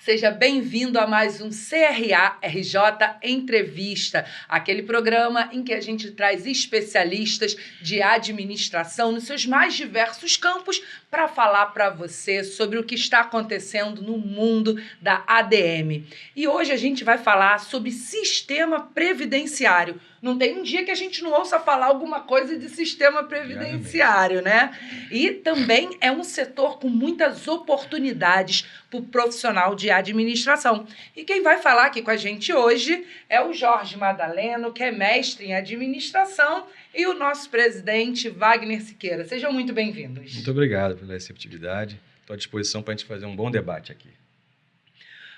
Seja bem-vindo a mais um CRA RJ Entrevista, aquele programa em que a gente traz especialistas de administração nos seus mais diversos campos para falar para você sobre o que está acontecendo no mundo da ADM. E hoje a gente vai falar sobre sistema previdenciário. Não tem um dia que a gente não ouça falar alguma coisa de sistema previdenciário, né? E também é um setor com muitas oportunidades para o profissional de administração. E quem vai falar aqui com a gente hoje é o Jorge Madaleno, que é mestre em administração, e o nosso presidente, Wagner Siqueira. Sejam muito bem-vindos. Muito obrigado pela receptividade. Estou à disposição para a gente fazer um bom debate aqui.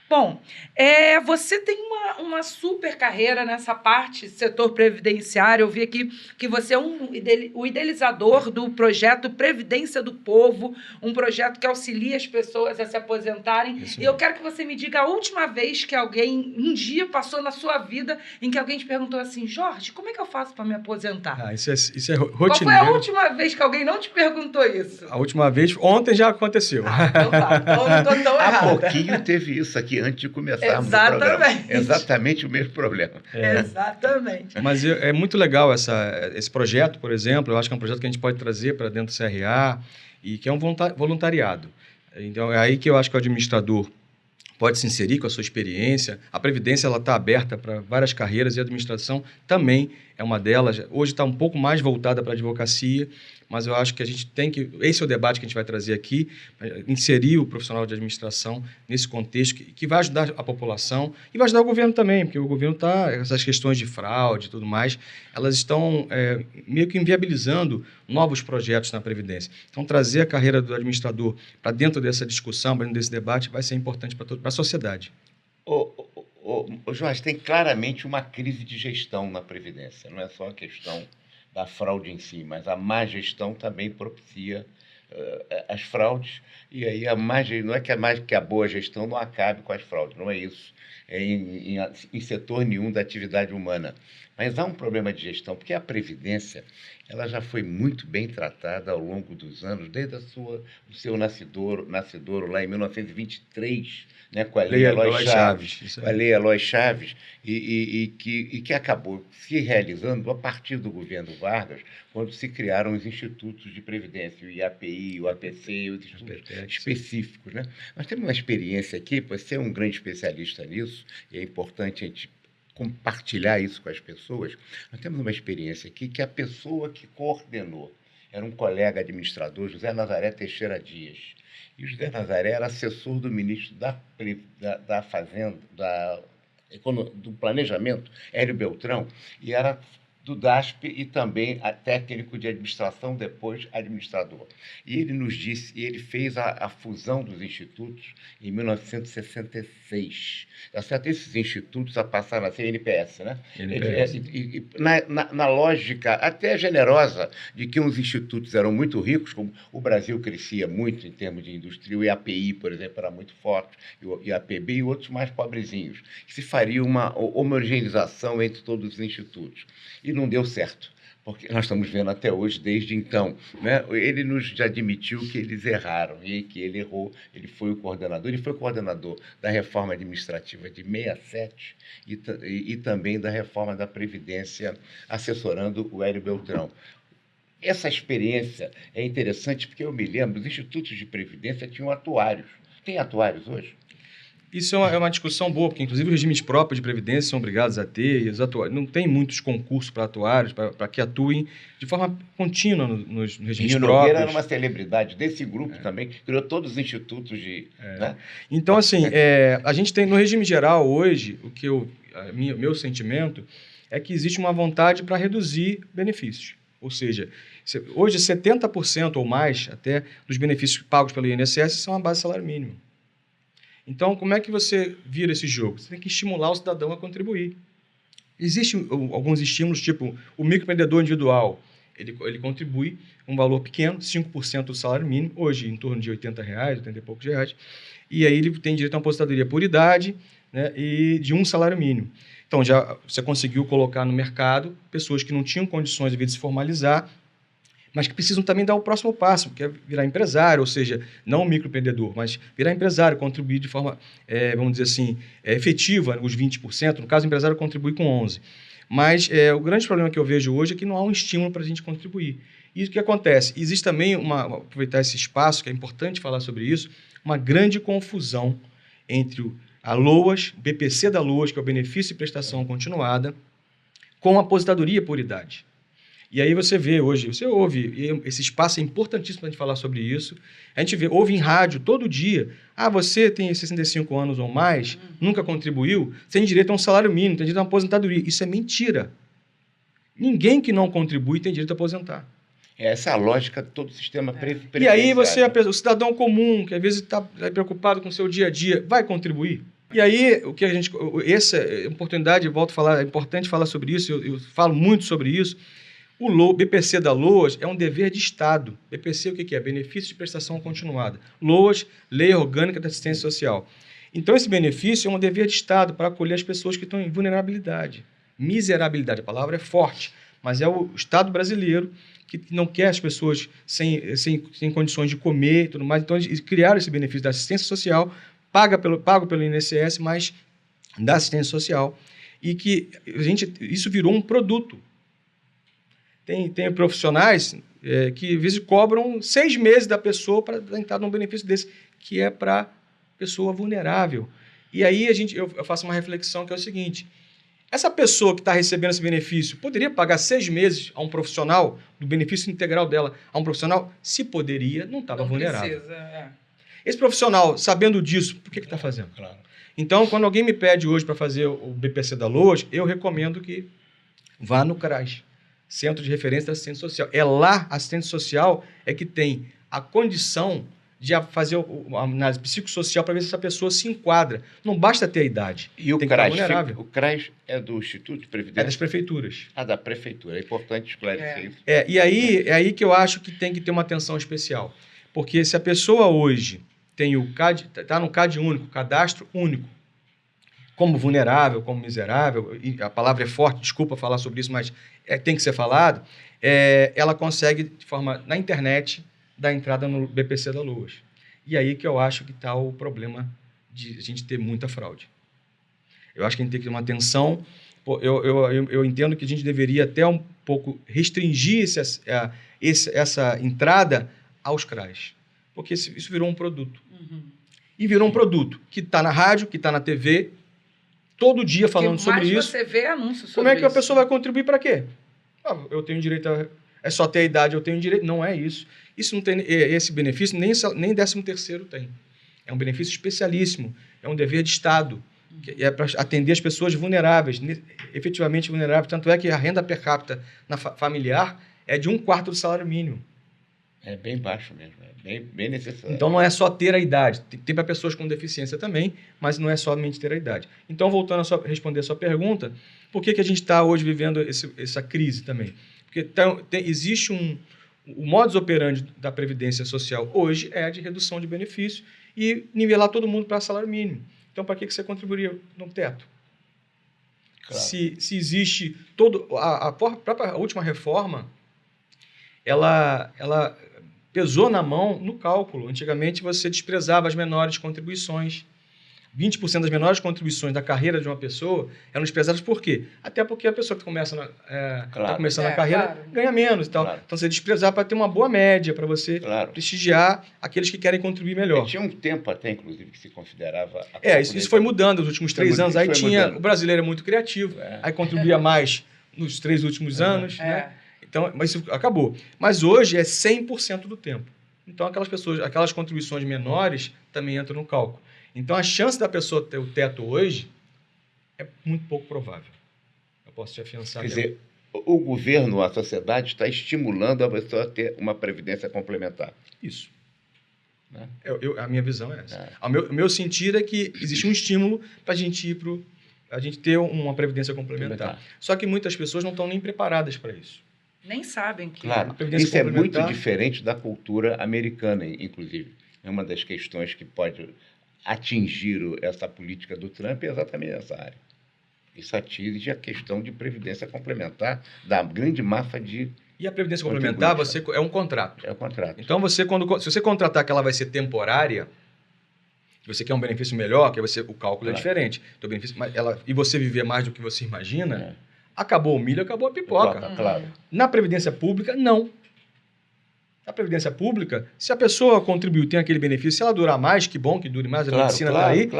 Bom, você tem uma super carreira nessa parte, setor previdenciário. Eu vi aqui que você é o idealizador do projeto Previdência do Povo, um projeto que auxilia as pessoas a se aposentarem. E eu quero que você me diga a última vez que alguém, um dia, passou na sua vida em que alguém te perguntou assim: Jorge, como é que eu faço para me aposentar? Isso é rotineiro. Qual foi a última vez que alguém não te perguntou isso? A última vez, ontem já aconteceu. Então tá, então não estou tão errada. Há pouquinho teve isso aqui antes de começarmos o programa. Exatamente o mesmo problema. Exatamente. Mas é muito legal esse projeto, por exemplo. Eu acho que é um projeto que a gente pode trazer para dentro do CRA e que é um voluntariado. Então, é aí que eu acho que o administrador pode se inserir com a sua experiência. A Previdência está aberta para várias carreiras e a administração também é uma delas. Hoje está um pouco mais voltada para a advocacia, mas eu acho que a gente tem que... Esse é o debate que a gente vai trazer aqui, inserir o profissional de administração nesse contexto que vai ajudar a população e vai ajudar o governo também, porque o governo está... Essas questões de fraude e tudo mais, elas estão meio que inviabilizando novos projetos na Previdência. Então, trazer a carreira do administrador para dentro dessa discussão, para dentro desse debate, vai ser importante para a sociedade. Jorge, tem claramente uma crise de gestão na Previdência. Não é só a questão da fraude em si, mas a má gestão também propicia as fraudes. E aí não é que a boa gestão não acabe com as fraudes, não é isso. Em setor nenhum da atividade humana. Mas há um problema de gestão, porque a Previdência ela já foi muito bem tratada ao longo dos anos, desde o seu nascedouro lá em 1923, né, com a Lei Eloy Chaves. Com a Lei Eloy Chaves, e que acabou se realizando a partir do governo Vargas, quando se criaram os institutos de previdência, o IAPI, o APC, os institutos específicos, né? Nós temos uma experiência aqui, você é um grande especialista nisso, e é importante a gente compartilhar isso com as pessoas. Nós temos uma experiência aqui que a pessoa que coordenou era um colega administrador, José Nazaré Teixeira Dias. E o José Nazaré era assessor do ministro da Fazenda, do Planejamento, Hélio Beltrão, e era do DASP e também técnico de administração, depois administrador. E ele nos disse, e ele fez a fusão dos institutos em 1966. Esses institutos passaram a ser NPS, né? Na lógica até generosa de que uns institutos eram muito ricos, como o Brasil crescia muito em termos de indústria, o IAPI, por exemplo, era muito forte, e o IAPB e outros mais pobrezinhos, que se faria uma homogeneização entre todos os institutos. E não deu certo, porque nós estamos vendo até hoje, desde então, né? Ele já admitiu que eles erraram, e que ele errou, ele foi coordenador da reforma administrativa de 67 e também da reforma da Previdência, assessorando o Hélio Beltrão. Essa experiência é interessante porque eu me lembro, os institutos de previdência tinham atuários. Tem atuários hoje? Isso é uma discussão boa, porque inclusive os regimes próprios de previdência são obrigados a ter, e os atuários, não tem muitos concursos para atuários, para que atuem de forma contínua nos regimes próprios. Nogueira era uma celebridade desse grupo também, que criou todos os institutos de... Né? Então, assim, a gente tem no regime geral hoje, meu sentimento é que existe uma vontade para reduzir benefícios. Ou seja, hoje 70% ou mais até dos benefícios pagos pelo INSS são a base de salário mínimo. Então, como é que você vira esse jogo? Você tem que estimular o cidadão a contribuir. Existem alguns estímulos, tipo o microempreendedor individual. Ele contribui um valor pequeno, 5% do salário mínimo, hoje em torno de R$80, 80 e poucos reais. E aí ele tem direito a uma aposentadoria por idade, né, e de um salário mínimo. Então, já você conseguiu colocar no mercado pessoas que não tinham condições de se formalizar, mas que precisam também dar o próximo passo, que é virar empresário, ou seja, não microempreendedor, mas virar empresário, contribuir de forma, vamos dizer assim, efetiva, os 20%, no caso o empresário contribui com 11%. Mas o grande problema que eu vejo hoje é que não há um estímulo para a gente contribuir. E o que acontece? Existe também, aproveitar esse espaço, que é importante falar sobre isso, uma grande confusão entre a LOAS, o BPC da LOAS, que é o benefício de prestação continuada, com a aposentadoria por idade. E aí você vê hoje, você ouve, e esse espaço é importantíssimo para a gente falar sobre isso, a gente ouve em rádio todo dia, você tem 65 anos ou mais, nunca contribuiu, você tem direito a um salário mínimo, tem direito a uma aposentadoria. Isso é mentira. Ninguém que não contribui tem direito a aposentar. Essa é a lógica de todo o sistema previdenciário. E aí o cidadão comum, que às vezes está preocupado com o seu dia a dia, vai contribuir? E aí, essa oportunidade, eu volto a falar, é importante falar sobre isso, eu falo muito sobre isso. O BPC da LOAS é um dever de Estado. BPC o que é? Benefício de prestação continuada. LOAS, Lei Orgânica da Assistência Social. Então, esse benefício é um dever de Estado para acolher as pessoas que estão em vulnerabilidade. Miserabilidade, a palavra é forte, mas é o Estado brasileiro que não quer as pessoas sem condições de comer e tudo mais. Então, eles criaram esse benefício da assistência social, pago pelo INSS, mas da assistência social. E que isso virou um produto. Tem profissionais que, às vezes, cobram 6 meses da pessoa para entrar num benefício desse, que é para pessoa vulnerável. E aí eu faço uma reflexão que é o seguinte: essa pessoa que está recebendo esse benefício poderia pagar 6 meses a um profissional, do benefício integral dela, a um profissional? Se poderia, não estava vulnerável. Precisa, Esse profissional, sabendo disso, por que está fazendo? Claro. Então, quando alguém me pede hoje para fazer o BPC da LOAS, eu recomendo que vá no CRAS, Centro de Referência da Assistência Social. É lá, a assistente social é que tem a condição de fazer uma análise psicossocial para ver se essa pessoa se enquadra. Não basta ter a idade. E o tem CRAS, que estar vulnerável. o CRAS é do Instituto de Previdência? É das prefeituras. Da prefeitura. É importante esclarecer isso. E aí é aí que eu acho que tem que ter uma atenção especial. Porque se a pessoa hoje tem está no CAD único, cadastro único, como vulnerável, como miserável, e a palavra é forte, desculpa falar sobre isso, mas tem que ser falado, ela consegue, de forma na internet, dar entrada no BPC da LOAS. E aí que eu acho que está o problema de a gente ter muita fraude. Eu acho que a gente tem que ter uma atenção. Eu entendo que a gente deveria até um pouco restringir essa entrada aos CRAs, porque isso virou um produto. E virou um produto que está na rádio, que está na TV, todo dia falando sobre isso. Mas você vê anúncios sobre Como é que isso. a pessoa vai contribuir para quê? Eu tenho direito é só ter a idade, eu tenho direito. Não é isso. Isso não tem esse benefício, nem 13º tem. É um benefício especialíssimo, é um dever de Estado, que é para atender as pessoas vulneráveis, efetivamente vulneráveis. Tanto é que a renda per capita familiar é de 1/4 do salário mínimo. É bem baixo mesmo, bem necessário. Então, não é só ter a idade. Tem para pessoas com deficiência também, mas não é somente ter a idade. Então, voltando a responder a sua pergunta, por que a gente está hoje vivendo essa crise também? Porque existe o modus operandi da Previdência Social hoje é a de redução de benefício e nivelar todo mundo para salário mínimo. Então, para que você contribuiria no teto? Claro. Se existe a própria última reforma, ela pesou na mão no cálculo. Antigamente, você desprezava as menores contribuições. 20% das menores contribuições da carreira de uma pessoa eram desprezadas por quê? Até porque a pessoa que está começando a carreira ganha menos e tal. Claro. Então, você desprezava para ter uma boa média, para você prestigiar aqueles que querem contribuir melhor. Tinha um tempo até, inclusive, que se considerava... Isso foi mudando nos últimos 3 anos. Aí o brasileiro é muito criativo, aí contribuía mais nos 3 últimos anos, né? Então, mas isso acabou. Mas hoje é 100% do tempo. Então, aquelas contribuições menores também entram no cálculo. Então, a chance da pessoa ter o teto hoje é muito pouco provável. Eu posso te afiançar. Quer dizer, o governo, a sociedade, está estimulando a pessoa a ter uma previdência complementar. Isso. Né? A minha visão é essa. O meu sentir é que existe um estímulo para a gente ter uma previdência complementar. Só que muitas pessoas não estão nem preparadas para isso. Nem sabem que... Claro, isso é muito diferente da cultura americana, inclusive. É uma das questões que pode atingir essa política do Trump é exatamente nessa área. Isso atinge a questão de previdência complementar da grande massa de E a previdência complementar é um contrato. É um contrato. Então, se você contratar que ela vai ser temporária, que você quer um benefício melhor, que o cálculo é diferente. Teu benefício, e você viver mais do que você imagina, acabou o milho, acabou a pipoca. Claro. Na Previdência Pública, não. Na Previdência Pública, se a pessoa contribuiu, tem aquele benefício, se ela durar mais, que bom que dure mais, a medicina está aí,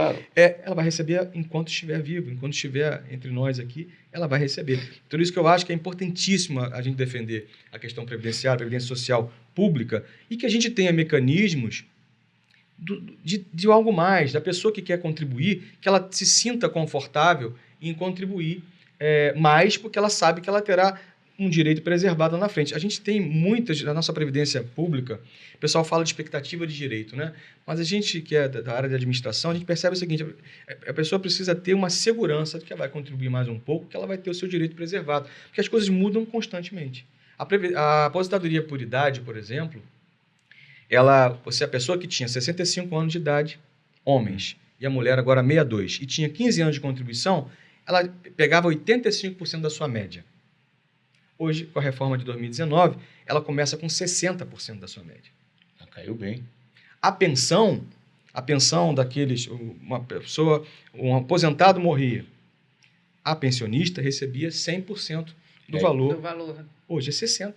ela vai receber enquanto estiver vivo, enquanto estiver entre nós aqui, ela vai receber. Então, isso que eu acho que é importantíssimo a gente defender a questão previdenciária, a previdência social pública, e que a gente tenha mecanismos de algo mais, da pessoa que quer contribuir, que ela se sinta confortável em contribuir mais, porque ela sabe que ela terá um direito preservado lá na frente. A gente tem muitas, na nossa previdência pública, o pessoal fala de expectativa de direito, né? Mas a gente que é da área de administração, a gente percebe o seguinte, a pessoa precisa ter uma segurança de que ela vai contribuir mais um pouco, que ela vai ter o seu direito preservado, porque as coisas mudam constantemente. A aposentadoria por idade, por exemplo, a pessoa que tinha 65 anos de idade, homens, e a mulher agora 62, e tinha 15 anos de contribuição, ela pegava 85% da sua média. Hoje, com a reforma de 2019, ela começa com 60% da sua média. Caiu bem. A pensão daqueles, um aposentado morria, a pensionista recebia 100% do valor. Hoje é 60%.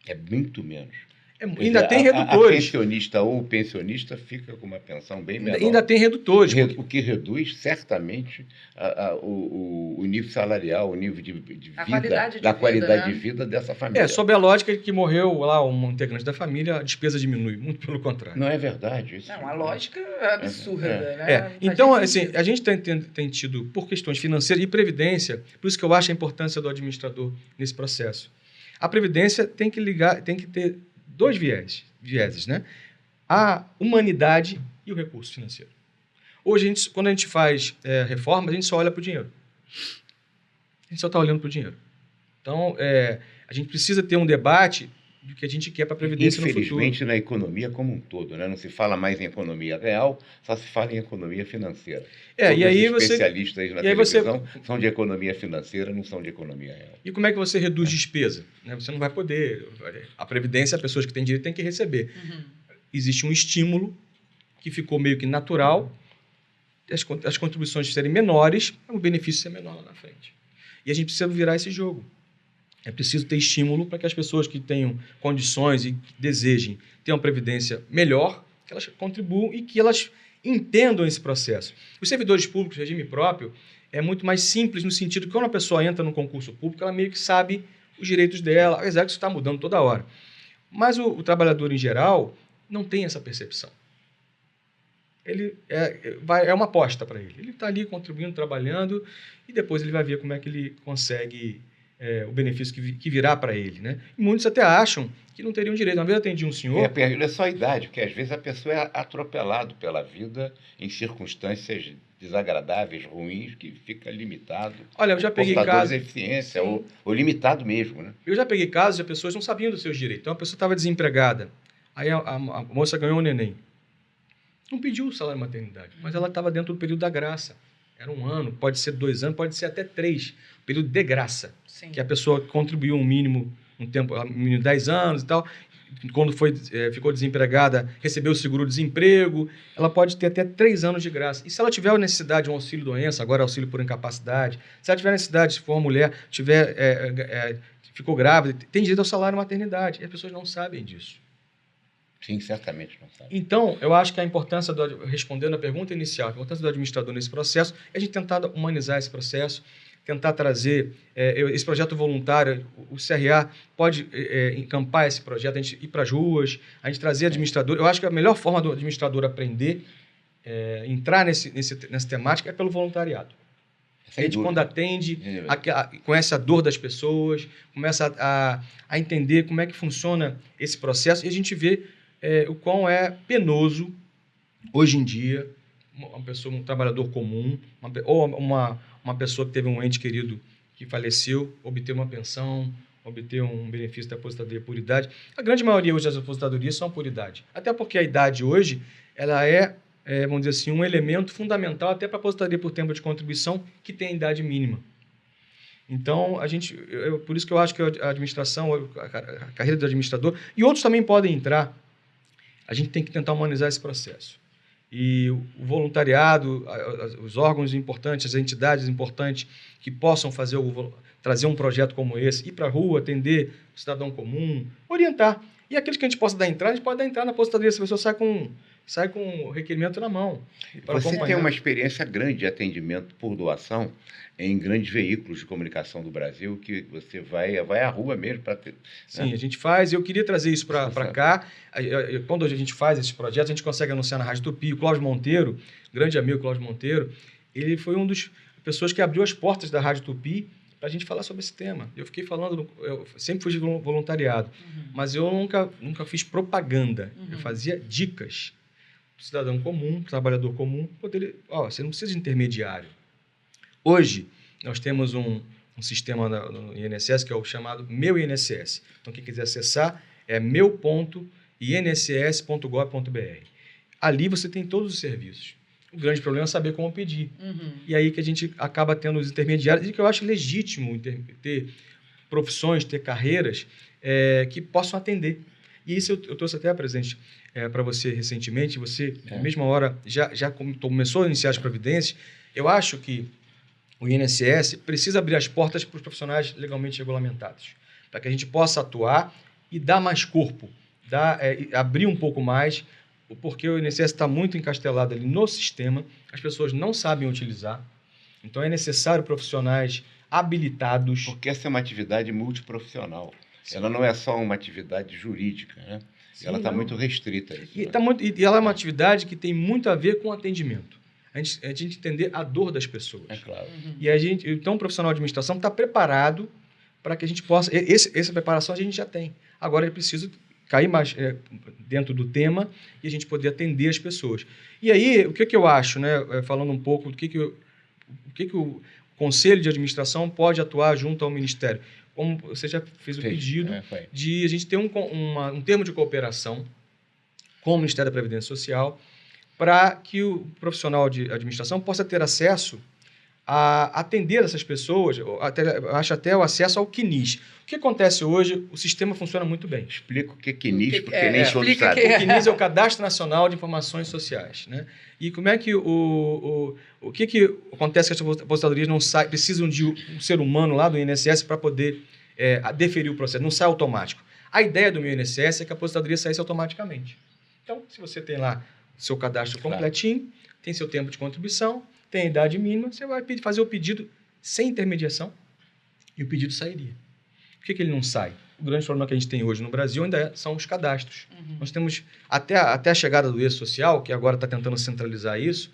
É muito menos. Ainda tem redutores. A pensionista ou o pensionista fica com uma pensão bem menor. Ainda tem redutores. O que reduz, certamente, o nível salarial, o nível de vida, qualidade de vida dessa família. Sob a lógica de que morreu lá um integrante da família, a despesa diminui, muito pelo contrário. Não é verdade isso. Não, a lógica é absurda, né? Então, assim, a gente tem tido, por questões financeiras e previdência, por isso que eu acho a importância do administrador nesse processo. A previdência tem que ter dois vieses, né? A humanidade e o recurso financeiro. Hoje, quando a gente faz reforma, a gente só olha para o dinheiro. A gente só está olhando para o dinheiro. Então, a gente precisa ter um debate do que a gente quer para a Previdência no futuro. Infelizmente, na economia como um todo, né? Não se fala mais em economia real, só se fala em economia financeira. E aí os especialistas na televisão são de economia financeira, não são de economia real. E como é que você reduz despesa? Você não vai poder. A Previdência, as pessoas que têm direito têm que receber. Uhum. Existe um estímulo que ficou meio que natural, as contribuições serem menores, o benefício ser menor lá na frente. E a gente precisa virar esse jogo. É preciso ter estímulo para que as pessoas que tenham condições e que desejem ter uma previdência melhor, que elas contribuam e que elas entendam esse processo. Os servidores públicos, regime próprio, é muito mais simples no sentido que quando a pessoa entra num concurso público, ela meio que sabe os direitos dela, apesar que isso está mudando toda hora. Mas o trabalhador em geral não tem essa percepção. Ele é uma aposta para ele. Ele está ali contribuindo, trabalhando, e depois ele vai ver como é que ele consegue o benefício que virá para ele, né? E muitos até acham que não teriam direito. Uma vez eu atendi um senhor... É só a idade, porque às vezes a pessoa é atropelado pela vida em circunstâncias desagradáveis, ruins, que fica limitado. Olha, eu já peguei casos... de eficiência, ou limitado mesmo, né? Eu já peguei casos de pessoas não sabiam dos seus direitos. Então, a pessoa estava desempregada. Aí a moça ganhou um neném. Não pediu o salário de maternidade, mas ela estava dentro do período da graça. Era 1 ano, pode ser 2 anos, pode ser até 3. Período de graça. Sim. Que a pessoa contribuiu um mínimo, um mínimo de 10 anos e tal. Quando ficou desempregada, recebeu o seguro-desemprego, ela pode ter até 3 anos de graça. E se ela tiver necessidade de um auxílio-doença, agora auxílio por incapacidade, se ela tiver necessidade, se for uma mulher, ficou grávida, tem direito ao salário de maternidade. E as pessoas não sabem disso. Sim, certamente não sabe. Então, eu acho que a importância, respondendo a pergunta inicial, a importância do administrador nesse processo é a gente tentar humanizar esse processo, tentar trazer esse projeto voluntário. O CRA pode encampar esse projeto, a gente ir para as ruas, a gente trazer administrador. Eu acho que a melhor forma do administrador aprender, entrar nessa temática, é pelo voluntariado. A gente, quando atende, conhece a dor das pessoas, começa a entender como é que funciona esse processo, e a gente vê o quão é penoso, hoje em dia, um trabalhador comum, ou uma pessoa que teve um ente querido que faleceu, obter uma pensão, obter um benefício da aposentadoria por idade. A grande maioria hoje das aposentadorias são por idade. Até porque a idade hoje ela vamos dizer assim, um elemento fundamental até para a aposentadoria por tempo de contribuição, que tem a idade mínima. Então, por isso que eu acho que a administração, a carreira do administrador, e outros também podem entrar, a gente tem que tentar humanizar esse processo. E o voluntariado, os órgãos importantes, as entidades importantes que possam trazer um projeto como esse, ir para a rua, atender o cidadão comum, orientar. E aqueles que a gente possa dar entrada, a gente pode dar entrada na aposentadoria, se a pessoa sai com o requerimento na mão. Você tem uma experiência grande de atendimento por doação em grandes veículos de comunicação do Brasil, que você vai à rua mesmo para ter... Sim, a gente faz. Eu queria trazer isso para cá. Quando a gente faz esses projetos, a gente consegue anunciar na Rádio Tupi. O Cláudio Monteiro, grande amigo Cláudio Monteiro, ele foi uma das pessoas que abriu as portas da Rádio Tupi para a gente falar sobre esse tema. Eu fiquei falando, eu sempre fui de voluntariado, mas eu nunca fiz propaganda. Eu fazia dicas. O cidadão comum, trabalhador comum, você não precisa de intermediário. Hoje, nós temos um sistema no INSS que é o chamado Meu INSS. Então, quem quiser acessar é meu.inss.gov.br. Ali você tem todos os serviços. O grande problema é saber como pedir. E aí que a gente acaba tendo os intermediários, e que eu acho legítimo ter profissões, ter carreiras que possam atender. E isso eu trouxe até, presidente, para você recentemente. Você, na mesma hora, já começou a iniciar as providências. Eu acho que o INSS precisa abrir as portas para os profissionais legalmente regulamentados, para que a gente possa atuar e dar mais corpo, abrir um pouco mais, porque o INSS está muito encastelado ali no sistema, as pessoas não sabem utilizar, então é necessário profissionais habilitados. Porque essa é uma atividade multiprofissional. Sim. Ela não é só uma atividade jurídica, né? Sim, ela está muito restrita. Isso, e ela é uma atividade que tem muito a ver com atendimento. A gente entender a dor das pessoas. É claro. E então o profissional de administração está preparado para que a gente possa... Essa preparação a gente já tem. Agora é preciso cair mais dentro do tema e a gente poder atender as pessoas. E aí, o que eu acho, né? Falando um pouco do que o Conselho de Administração pode atuar junto ao Ministério. Como você já fez o pedido de a gente ter um termo de cooperação com o Ministério da Previdência Social, para que o profissional de administração possa ter acesso a atender essas pessoas, acho até o acesso ao CNIS. O que acontece hoje, o sistema funciona muito bem. Explica o que é CNIS, porque nem todos sabem. O CNIS é o Cadastro Nacional de Informações Sociais, né? E como é que o que acontece que as aposentadorias não precisam de um ser humano lá do INSS para poder deferir o processo, não sai automático. A ideia do meu INSS é que a aposentadoria saísse automaticamente. Então, se você tem lá seu cadastro completinho, tem seu tempo de contribuição, tem a idade mínima, você vai fazer o pedido sem intermediação e o pedido sairia. Por que ele não sai? O grande problema que a gente tem hoje no Brasil ainda são os cadastros. Nós temos, até a chegada do E-Social, que agora está tentando centralizar isso,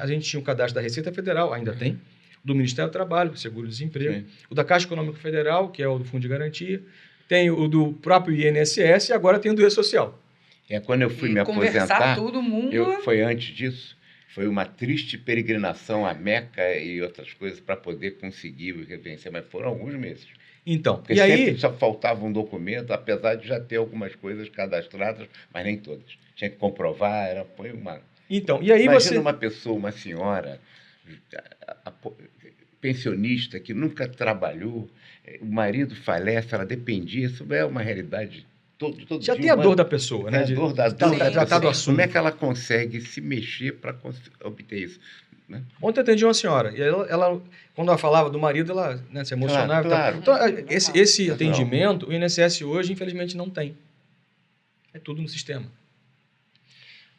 a gente tinha o cadastro da Receita Federal, ainda tem, do Ministério do Trabalho, Seguro-Desemprego, o da Caixa Econômica Federal, que é o do Fundo de Garantia, tem o do próprio INSS e agora tem o do E-Social. Quando eu fui me aposentar, todo mundo... foi antes disso, foi uma triste peregrinação a Meca e outras coisas para poder conseguir vencer, mas foram alguns meses. Então, porque sempre só faltava um documento, apesar de já ter algumas coisas cadastradas, mas nem todas. Tinha que comprovar, foi uma... Então, e aí imagina uma pessoa, uma senhora, pensionista, que nunca trabalhou, o marido falece, ela dependia, isso é uma realidade... Já tem a dor da pessoa, né? A dor da dor. Tratar do assunto. Como é que ela consegue se mexer para obter isso? Né? Ontem eu atendi uma senhora, e ela quando ela falava do marido, ela se emocionava. Claro. Então, esse atendimento, o INSS hoje, infelizmente, não tem. É tudo no sistema.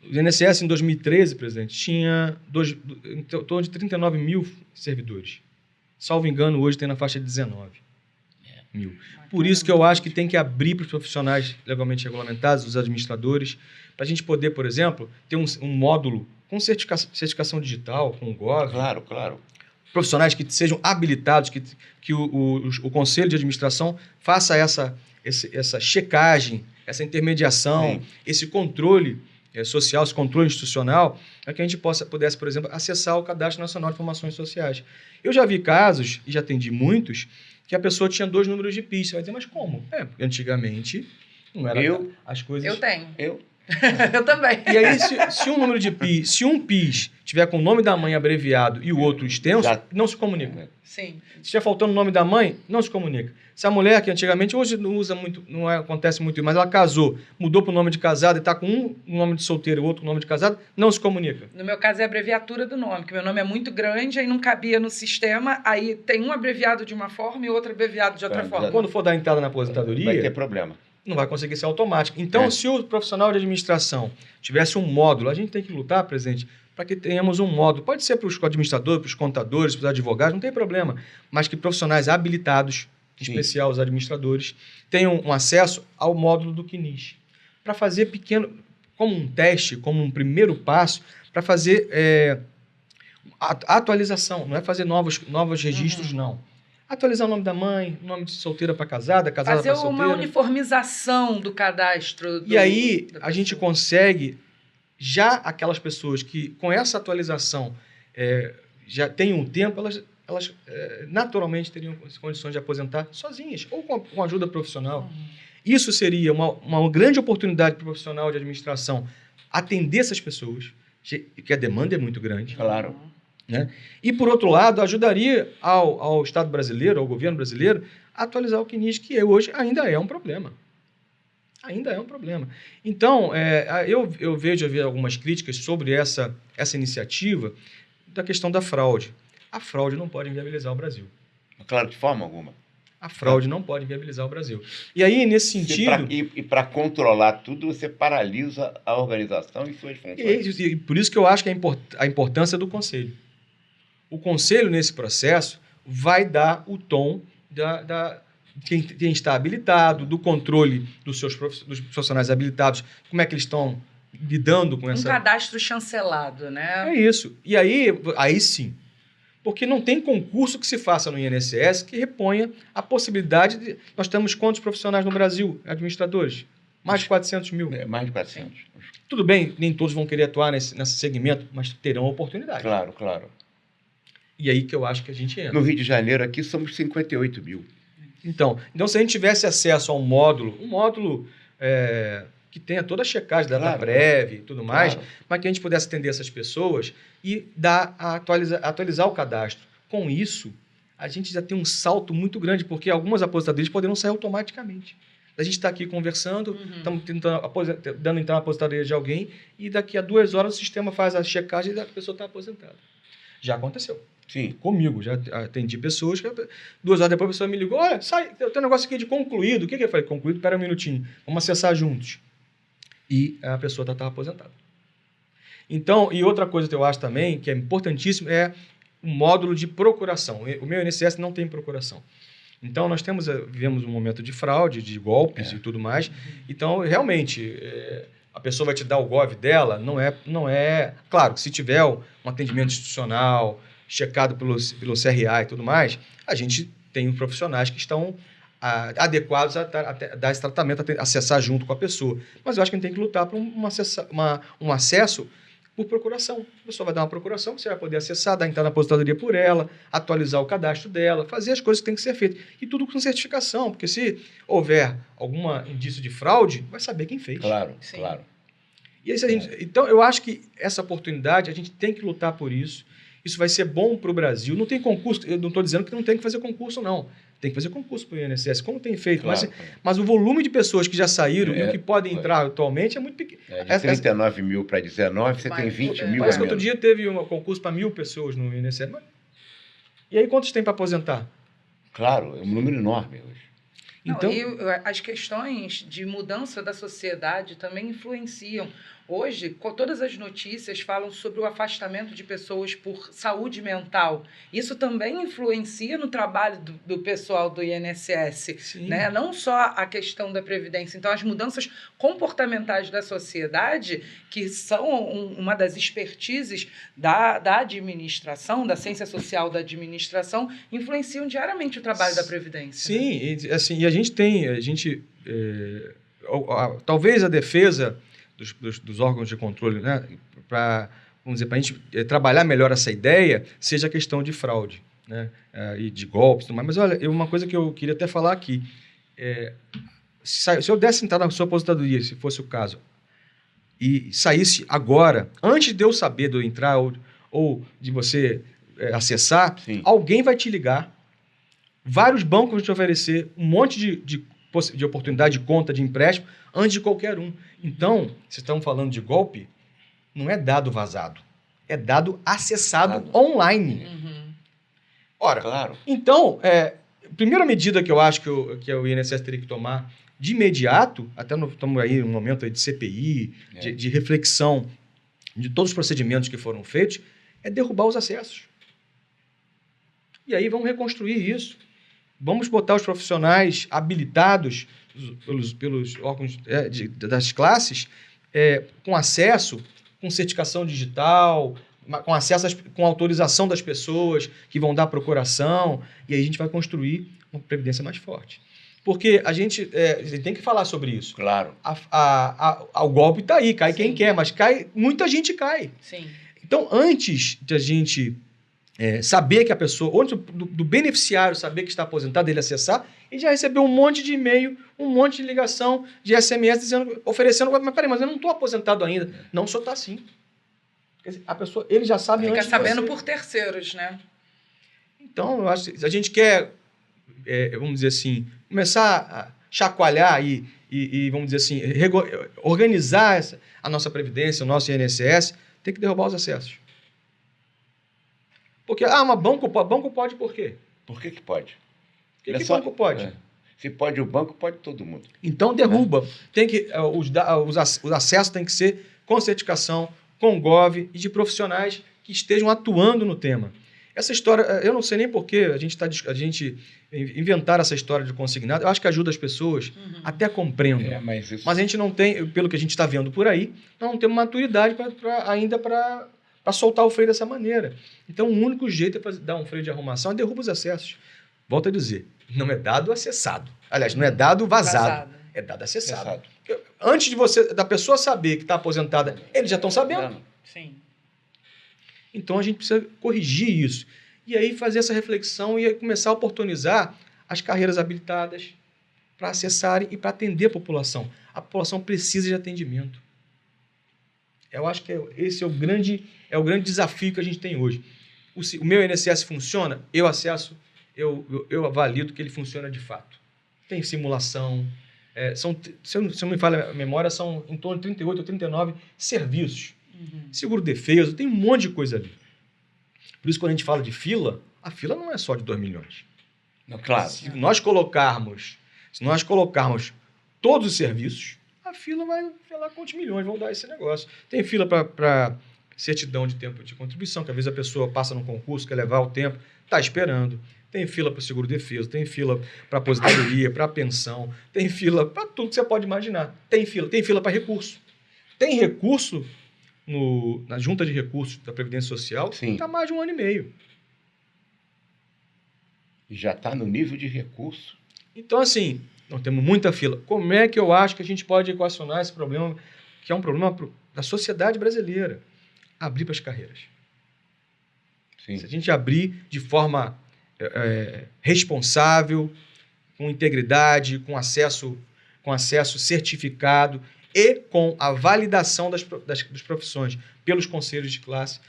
O INSS, em 2013, presidente, tinha em torno de 39 mil servidores. Salvo engano, hoje tem na faixa de 19 mil. Por isso que eu acho que tem que abrir para os profissionais legalmente regulamentados, os administradores, para a gente poder, por exemplo, ter um módulo com certificação digital, com o Gov. Claro. Profissionais que sejam habilitados, que o Conselho de Administração faça essa checagem, essa intermediação, esse controle social, esse controle institucional, para que a gente pudesse, por exemplo, acessar o Cadastro Nacional de Informações Sociais. Eu já vi casos, e já atendi muitos, que a pessoa tinha 2 números de PIS. Você vai dizer, mas como? Porque antigamente não era as coisas... Eu tenho. Eu também. E aí, se um número de PIS, se um PIS tiver com o nome da mãe abreviado e o outro extenso, não se comunica. Sim. Se estiver faltando o nome da mãe, não se comunica. Se a mulher, que antigamente, hoje não usa muito, não acontece muito, mas ela casou, mudou para o nome de casada e está com um nome de solteiro e o outro nome de casado, não se comunica. No meu caso é a abreviatura do nome, que meu nome é muito grande, aí não cabia no sistema, aí tem um abreviado de uma forma e outro abreviado de outra forma. Quando for dar entrada na aposentadoria... Vai ter problema. Não vai conseguir ser automático. Então, se o profissional de administração tivesse um módulo, a gente tem que lutar, presidente, para que tenhamos um módulo. Pode ser para os administradores, para os contadores, para os advogados, não tem problema. Mas que profissionais habilitados, em especial os administradores, tenham um acesso ao módulo do CNIS. Para fazer pequeno, como um teste, como um primeiro passo, para fazer a atualização. Não é fazer novos registros, não. Atualizar o nome da mãe, nome de solteira para casada para solteira. Fazer uma uniformização do cadastro. E aí a gente consegue, já aquelas pessoas que com essa atualização já têm um tempo, elas naturalmente teriam condições de aposentar sozinhas ou com ajuda profissional. Isso seria uma grande oportunidade para o profissional de administração atender essas pessoas, que a demanda é muito grande. Claro. Né? E, por outro lado, ajudaria ao Estado brasileiro, ao governo brasileiro, a atualizar o CNIS, que hoje ainda é um problema. Ainda é um problema. Então, eu vejo haver algumas críticas sobre essa iniciativa da questão da fraude. A fraude não pode inviabilizar o Brasil. Claro, de forma alguma. A fraude não pode inviabilizar o Brasil. E aí, nesse sentido... E para controlar tudo, você paralisa a organização e suas funções. E por isso que eu acho que a importância do Conselho. O Conselho, nesse processo, vai dar o tom de quem está habilitado, do controle dos profissionais habilitados, como é que eles estão lidando com essa... Um cadastro chancelado, né? É isso. E aí sim. Porque não tem concurso que se faça no INSS que reponha a possibilidade de... Nós temos quantos profissionais no Brasil, administradores? Mais de 400 mil. Mais de 400. Tudo bem, nem todos vão querer atuar nesse segmento, mas terão oportunidade. Claro, claro. E aí que eu acho que a gente entra. No Rio de Janeiro, aqui, somos 58 mil. Então, se a gente tivesse acesso a um módulo que tenha toda a checagem da DataPrev e tudo mais, mas que a gente pudesse atender essas pessoas e atualizar o cadastro. Com isso, a gente já tem um salto muito grande, porque algumas aposentadorias poderão sair automaticamente. A gente está aqui conversando, estamos dando entrada na aposentadoria de alguém, e daqui a 2 horas o sistema faz a checagem e a pessoa está aposentada. Já aconteceu. Sim. Comigo, já atendi pessoas que 2 horas depois a pessoa me ligou, olha, tem um negócio aqui de concluído. O que eu falei? Concluído, espera um minutinho, vamos acessar juntos. E a pessoa estava aposentada. Então, e outra coisa que eu acho também, que é importantíssimo, é o módulo de procuração. O meu INSS não tem procuração. Então, nós vivemos um momento de fraude, de golpes e tudo mais. Então, realmente, a pessoa vai te dar o GOV dela, não é... Claro, se tiver um atendimento institucional, checado pelo CRA e tudo mais, a gente tem profissionais que estão adequados a dar esse tratamento, a acessar junto com a pessoa. Mas eu acho que a gente tem que lutar por um acesso por procuração. A pessoa vai dar uma procuração, você vai poder acessar, dar entrada na aposentadoria por ela, atualizar o cadastro dela, fazer as coisas que têm que ser feitas. E tudo com certificação, porque se houver algum indício de fraude, vai saber quem fez. Claro, Sim. claro. E então, eu acho que essa oportunidade, a gente tem que lutar por isso. Isso vai ser bom para o Brasil. Não tem concurso, eu não estou dizendo que não tem que fazer concurso, não. Tem que fazer concurso para o INSS, como tem feito. Claro, mas o volume de pessoas que já saíram e o que podem entrar atualmente é muito pequeno. De 39 mil para 19, você tem 20 mil. Parece que outro dia teve um concurso para 1.000 pessoas no INSS. E aí, quantos tem para aposentar? Claro, é um número enorme hoje. Então, e as questões de mudança da sociedade também influenciam. Hoje, todas as notícias falam sobre o afastamento de pessoas por saúde mental. Isso também influencia no trabalho do pessoal do INSS, né? Não só a questão da Previdência. Então, as mudanças comportamentais da sociedade, que são uma das expertises da administração, da ciência social da administração, influenciam diariamente o trabalho da Previdência. Sim, né? E a gente tem... talvez a defesa... Dos órgãos de controle, né, para a gente trabalhar melhor essa ideia, seja a questão de fraude, né, e de golpes e tudo mais. Mas olha, uma coisa que eu queria até falar aqui, se eu desse entrar na sua aposentadoria, se fosse o caso, e saísse agora, antes de eu saber, de eu entrar ou de você acessar, Sim. alguém vai te ligar, vários bancos vão te oferecer um monte de oportunidade de conta, de empréstimo, antes de qualquer um. Então, vocês estão falando de golpe, não é dado vazado, é dado acessado online. Uhum. Ora, Claro. então, a primeira medida que eu acho que o INSS teria que tomar de imediato, até estamos aí num momento aí de CPI, de reflexão de todos os procedimentos que foram feitos, é derrubar os acessos. E aí vamos reconstruir isso. Vamos botar os profissionais habilitados pelos órgãos das classes com acesso, com certificação digital, com acesso, com autorização das pessoas que vão dar procuração, e aí a gente vai construir uma previdência mais forte. Porque a gente tem que falar sobre isso. Claro. O golpe está aí, cai Sim. quem quer, mas muita gente cai. Sim. Então, antes de a gente saber que a pessoa, antes do beneficiário saber que está aposentado, ele acessar, ele já recebeu um monte de e-mail, um monte de ligação, de SMS, oferecendo, mas peraí, mas eu não estou aposentado ainda. Não, só está sim. Quer dizer, a pessoa, ele já sabe Fica antes sabendo de você. por terceiros, né? Então, eu acho que a gente quer, vamos dizer assim, começar a chacoalhar e vamos dizer assim, organizar a nossa Previdência, o nosso INSS, tem que derrubar os acessos. Porque, mas banco pode por quê? Por que pode? Por que banco pode? Se pode o banco, pode todo mundo. Então, derruba. Tem que, os acessos têm que ser com certificação, com GOV e de profissionais que estejam atuando no tema. Essa história, eu não sei nem por que a gente inventar essa história de consignado. Eu acho que ajuda as pessoas, até compreendam. Mas a gente não tem, pelo que a gente está vendo por aí, não temos maturidade ainda para soltar o freio dessa maneira. Então, o único jeito é dar um freio de arrumação é derrubar os acessos. Volto a dizer, não é dado acessado. Aliás, não é dado vazado. É dado acessado. Antes da pessoa saber que está aposentada, eles já estão sabendo. Sim. Então, a gente precisa corrigir isso. E aí, fazer essa reflexão e começar a oportunizar as carreiras habilitadas para acessarem e para atender a população. A população precisa de atendimento. Eu acho que esse é o grande desafio que a gente tem hoje. O meu INSS funciona, eu acesso, eu avalido que ele funciona de fato. Tem simulação, se eu não me falha a memória, são em torno de 38 ou 39 serviços. Seguro-defesa, tem um monte de coisa ali. Por isso, quando a gente fala de fila, a fila não é só de 2 milhões. Não, claro. Se nós colocarmos todos os serviços, a fila vai, sei lá, quantos milhões vão dar esse negócio. Tem fila para certidão de tempo de contribuição, que às vezes a pessoa passa num concurso, quer levar o tempo, está esperando. Tem fila para o seguro-defesa, tem fila para aposentadoria, para pensão, tem fila para tudo que você pode imaginar. Tem fila para recurso. Tem recurso na Junta de Recursos da Previdência Social, está mais de 1 ano e meio. E já está no nível de recurso. Então, assim, nós temos muita fila. Como é que eu acho que a gente pode equacionar esse problema, que é um problema da sociedade brasileira? Abrir para as carreiras. Sim. Se a gente abrir de forma responsável, com integridade, com acesso certificado e com a validação das profissões pelos conselhos de classe,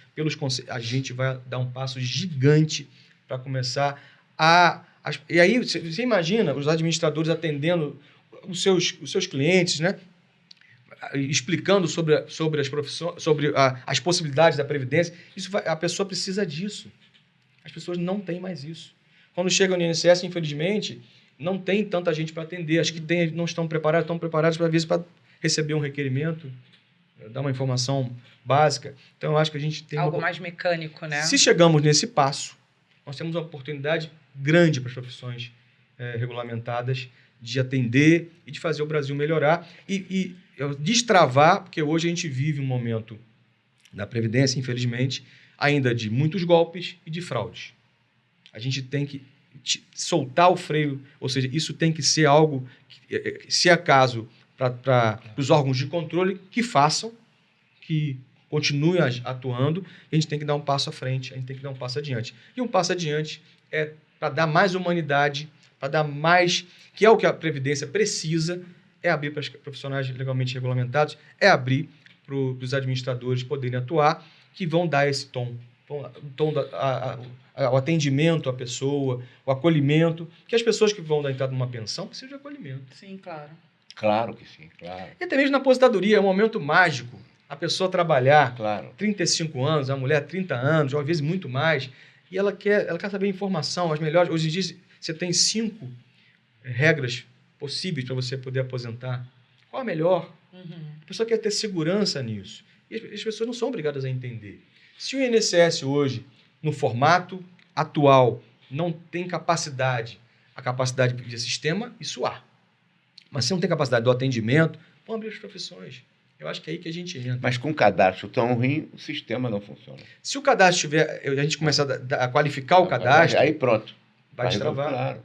a gente vai dar um passo gigante para começar e aí, você imagina os administradores atendendo os seus clientes, né? Explicando sobre as profissões, sobre as possibilidades da Previdência. A pessoa precisa disso. As pessoas não têm mais isso. Quando chegam no INSS, infelizmente, não tem tanta gente para atender. As que não estão preparadas para, às vezes, para receber um requerimento, dar uma informação básica. Então, eu acho que a gente tem algo mais mecânico, né? Se chegamos nesse passo, nós temos uma oportunidade grande para as profissões regulamentadas de atender e de fazer o Brasil melhorar e destravar, porque hoje a gente vive um momento na Previdência, infelizmente, ainda de muitos golpes e de fraudes. A gente tem que soltar o freio, ou seja, isso tem que ser algo, se é caso, para os órgãos de controle que façam, que continuem atuando, a gente tem que dar um passo à frente, a gente tem que dar um passo adiante. E um passo adiante é para dar mais humanidade, para dar mais, que é o que a Previdência precisa, é abrir para os profissionais legalmente regulamentados, é abrir os administradores poderem atuar, que vão dar esse tom. O tom o atendimento à pessoa, o acolhimento, que as pessoas que vão dar entrada numa pensão precisam de acolhimento. Sim, claro. Claro que sim, claro. E até mesmo na aposentadoria, é um momento mágico. A pessoa trabalhar Claro. 35 anos, a mulher 30 anos, ou às vezes muito mais, e ela quer saber informação, as melhores. Hoje em dia, você tem 5 regras possíveis para você poder aposentar. Qual a melhor? A pessoa quer ter segurança nisso. E as pessoas não são obrigadas a entender. Se o INSS hoje, no formato atual, não tem a capacidade de sistema, isso há. Mas se não tem capacidade do atendimento, vão abrir as profissões. Eu acho que é aí que a gente entra. Mas com um cadastro tão ruim, o sistema não funciona. Se o cadastro tiver, a gente começar a qualificar o cadastro, Aí pronto. vai destravar. Claro.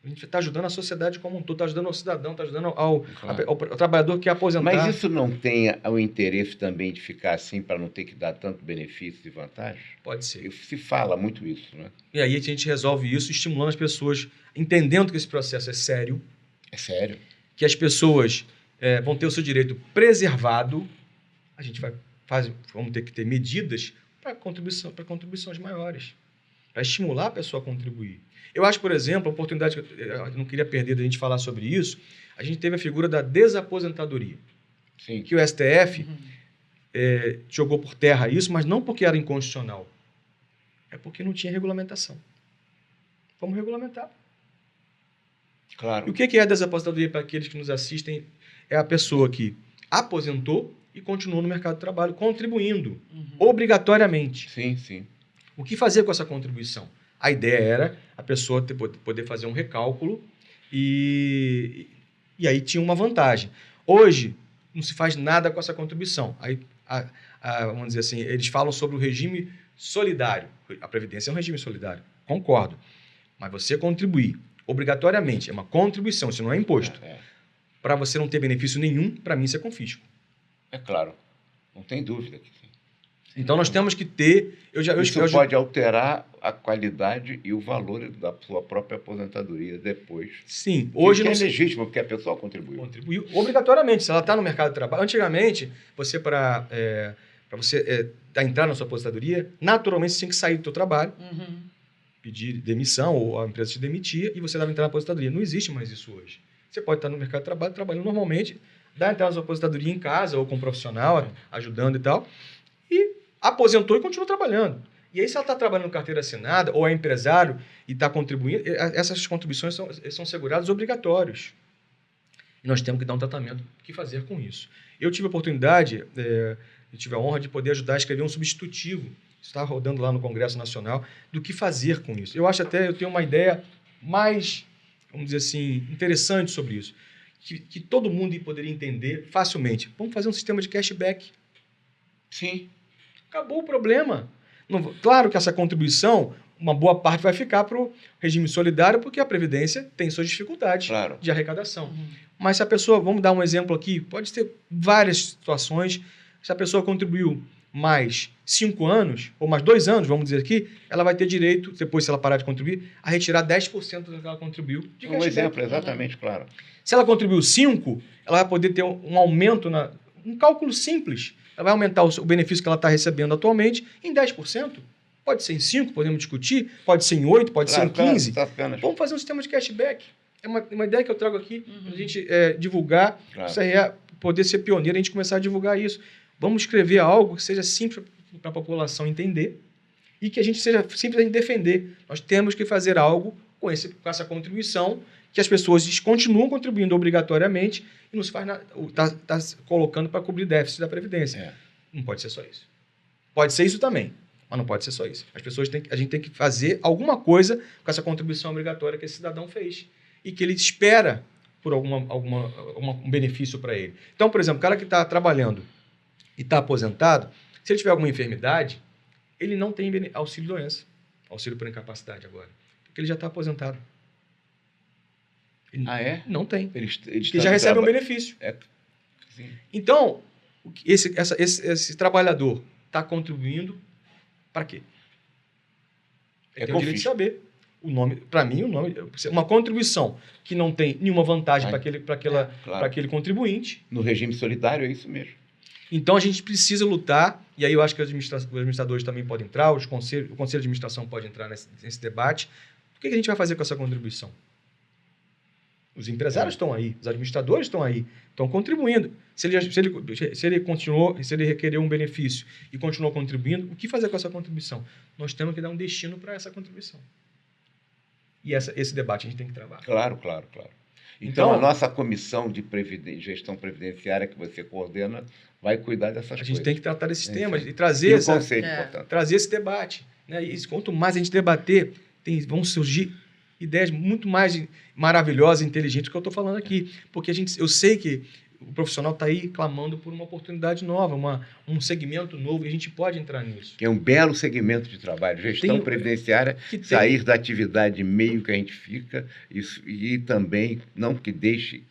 A gente está ajudando a sociedade como um todo, está ajudando ao cidadão, está ajudando Claro. ao trabalhador que é aposentado. Mas isso não tem o interesse também de ficar assim para não ter que dar tanto benefício e vantagem? Pode ser. Se fala muito isso, né? E aí a gente resolve isso estimulando as pessoas, entendendo que esse processo é sério, É sério. que as pessoas vão ter o seu direito preservado. A gente vamos ter que ter medidas para contribuições maiores, para estimular a pessoa a contribuir. Eu acho, por exemplo, a oportunidade que eu não queria perder da gente falar sobre isso, a gente teve a figura da desaposentadoria. Sim. Que o STF jogou por terra isso, mas não porque era inconstitucional, é porque não tinha regulamentação. Vamos regulamentar. Claro. E o que é a desaposentadoria para aqueles que nos assistem? É a pessoa que aposentou e continuou no mercado de trabalho, contribuindo obrigatoriamente. Sim, sim. O que fazer com essa contribuição? A ideia era a pessoa poder fazer um recálculo e aí tinha uma vantagem. Hoje, não se faz nada com essa contribuição. Aí, vamos dizer assim, eles falam sobre o regime solidário. A Previdência é um regime solidário, concordo. Mas você contribuir obrigatoriamente, é uma contribuição, isso não é imposto. Para você não ter benefício nenhum, para mim isso é confisco. É claro, não tem dúvida que sim. Então nós temos que ter... Isso pode alterar a qualidade e o valor da sua própria aposentadoria depois. Sim, hoje não não é legítimo, porque a pessoa contribuiu. Contribuiu obrigatoriamente, se ela está no mercado de trabalho. Antigamente, você para você entrar na sua aposentadoria, naturalmente você tinha que sair do seu trabalho, pedir demissão, ou a empresa te demitia, e você dava entrar na aposentadoria. Não existe mais isso hoje. Você pode estar no mercado de trabalho, trabalhando normalmente, dar entrada na sua aposentadoria em casa, ou com um profissional, ajudando e tal, e aposentou e continua trabalhando. E aí, se ela está trabalhando com carteira assinada, ou é empresário e está contribuindo, essas contribuições são segurados obrigatórios. E nós temos que dar um tratamento. O que fazer com isso? Eu tive a oportunidade, eu tive a honra de poder ajudar a escrever um substitutivo, está rodando lá no Congresso Nacional, do que fazer com isso. Eu acho até, eu tenho uma ideia mais, vamos dizer assim, interessante sobre isso, que todo mundo poderia entender facilmente. Vamos fazer um sistema de cashback. Sim. Acabou o problema. Claro que essa contribuição, uma boa parte vai ficar para o regime solidário, porque a Previdência tem suas dificuldades de arrecadação. Mas se a pessoa, vamos dar um exemplo aqui, pode ter várias situações, se a pessoa contribuiu mais 5 anos, ou mais 2 anos, vamos dizer aqui, ela vai ter direito, depois se ela parar de contribuir, a retirar 10% do que ela contribuiu. Um exemplo, exatamente, claro. Se ela contribuiu 5, ela vai poder ter um aumento, um cálculo simples. Ela vai aumentar o benefício que ela está recebendo atualmente em 10%. Pode ser em 5%, podemos discutir. Pode ser em 8%, pode ser em 15%. Vamos fazer um sistema de cashback. É uma ideia que eu trago aqui para a gente divulgar. Isso aí poder ser pioneiro, a gente começar a divulgar isso. Vamos escrever algo que seja simples para a população entender e que a gente seja simples a gente defender. Nós temos que fazer algo com essa contribuição que as pessoas continuam contribuindo obrigatoriamente e não se faz nada, está colocando para cobrir déficit da Previdência. Não pode ser só isso. Pode ser isso também, mas não pode ser só isso. A gente tem que fazer alguma coisa com essa contribuição obrigatória que esse cidadão fez e que ele espera por um benefício para ele. Então, por exemplo, o cara que está trabalhando e está aposentado, se ele tiver alguma enfermidade, ele não tem auxílio-doença, auxílio por incapacidade agora, porque ele já está aposentado. Não tem. Ele já recebe um benefício. Então, esse trabalhador está contribuindo para quê? Ele tem o direito de saber. O nome, para mim, uma contribuição que não tem nenhuma vantagem para aquele contribuinte. No regime solidário é isso mesmo. Então, a gente precisa lutar, e aí eu acho que os administradores também podem entrar, o conselho de administração pode entrar nesse debate. O que a gente vai fazer com essa contribuição? Os empresários estão aí, os administradores estão aí, estão contribuindo. Se ele requerer um benefício e continuou contribuindo, o que fazer com essa contribuição? Nós temos que dar um destino para essa contribuição. E esse debate a gente tem que travar. Claro. Então, a nossa comissão de gestão previdenciária que você coordena vai cuidar dessas coisas. A gente tem que tratar desses temas e trazer, trazer esse debate. Né? E quanto mais a gente debater, vão surgir ideias muito mais maravilhosas e inteligentes do que eu estou falando aqui. Porque eu sei que o profissional está aí clamando por uma oportunidade nova, um segmento novo, e a gente pode entrar nisso. Que é um belo segmento de trabalho. Gestão previdenciária, sair da atividade meio que a gente fica, e também, não que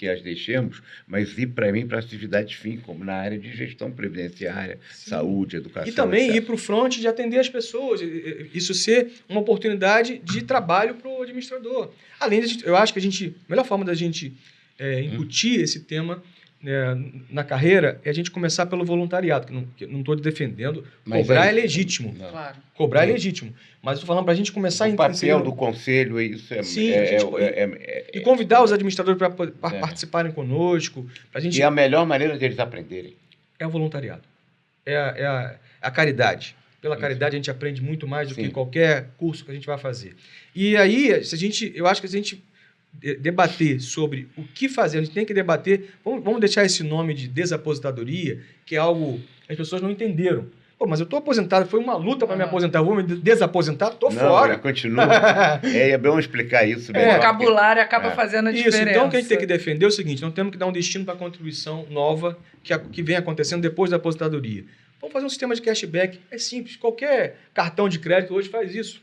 as deixemos, mas ir para a atividade fim, como na área de gestão previdenciária, saúde, educação. E também etc. ir para o front de atender as pessoas. Isso ser uma oportunidade de trabalho para o administrador. Além disso, eu acho que a melhor forma da gente incutir esse tema na carreira é a gente começar pelo voluntariado, que não estou defendendo. Mas cobrar é legítimo. Claro. Cobrar é legítimo. Mas estou falando para a gente começar o papel do conselho, isso e convidar os administradores para participarem conosco. E a melhor maneira deles aprenderem. É o voluntariado. É a caridade. Pela caridade a gente aprende muito mais do que qualquer curso que a gente vai fazer. E aí, eu acho que se a gente debater sobre o que fazer, a gente tem que debater, vamos deixar esse nome de desaposentadoria, que é algo que as pessoas não entenderam. Pô, mas eu estou aposentado, foi uma luta para me aposentar, eu vou me desaposentar, estou fora. Continua. É bom explicar isso. O vocabulário acaba fazendo a diferença. Então, o que a gente tem que defender é o seguinte, nós temos que dar um destino para a contribuição nova que vem acontecendo depois da aposentadoria. Vamos fazer um sistema de cashback, é simples, qualquer cartão de crédito hoje faz isso.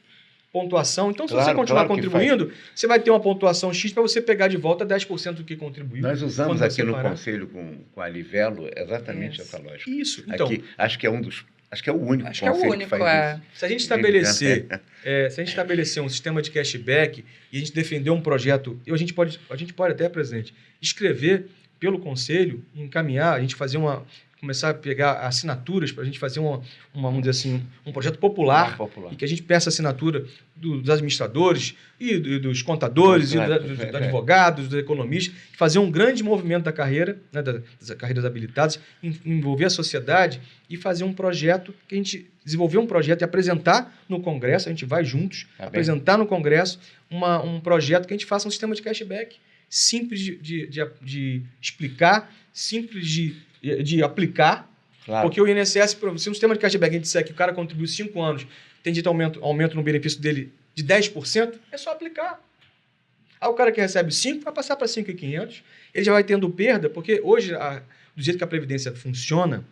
Pontuação. Então, se você continuar contribuindo, você vai ter uma pontuação X para você pegar de volta 10% do que contribuiu. Nós usamos aqui no conselho com a Livelo exatamente essa lógica. Isso. Então, aqui, acho que é o único conselho que faz isso. Se a gente estabelecer um sistema de cashback e a gente defender um projeto, a gente pode até, presidente, escrever pelo conselho, encaminhar, a gente começar a pegar assinaturas para a gente fazer vamos dizer assim, um projeto popular, e que a gente peça assinatura dos administradores e dos contadores, dos advogados, dos economistas, fazer um grande movimento da carreira, né, das carreiras habilitadas, envolver a sociedade e fazer um projeto, que a gente desenvolver um projeto e apresentar no Congresso, a gente vai juntos, apresentar no Congresso um projeto que a gente faça um sistema de cashback simples de explicar, simples de aplicar, porque o INSS, se um sistema de cashback a gente disser que o cara contribuiu 5 anos, tem dito aumento no benefício dele de 10%, é só aplicar. Aí o cara que recebe 5 vai passar para 5.500, ele já vai tendo perda, porque hoje, do jeito que a Previdência funciona,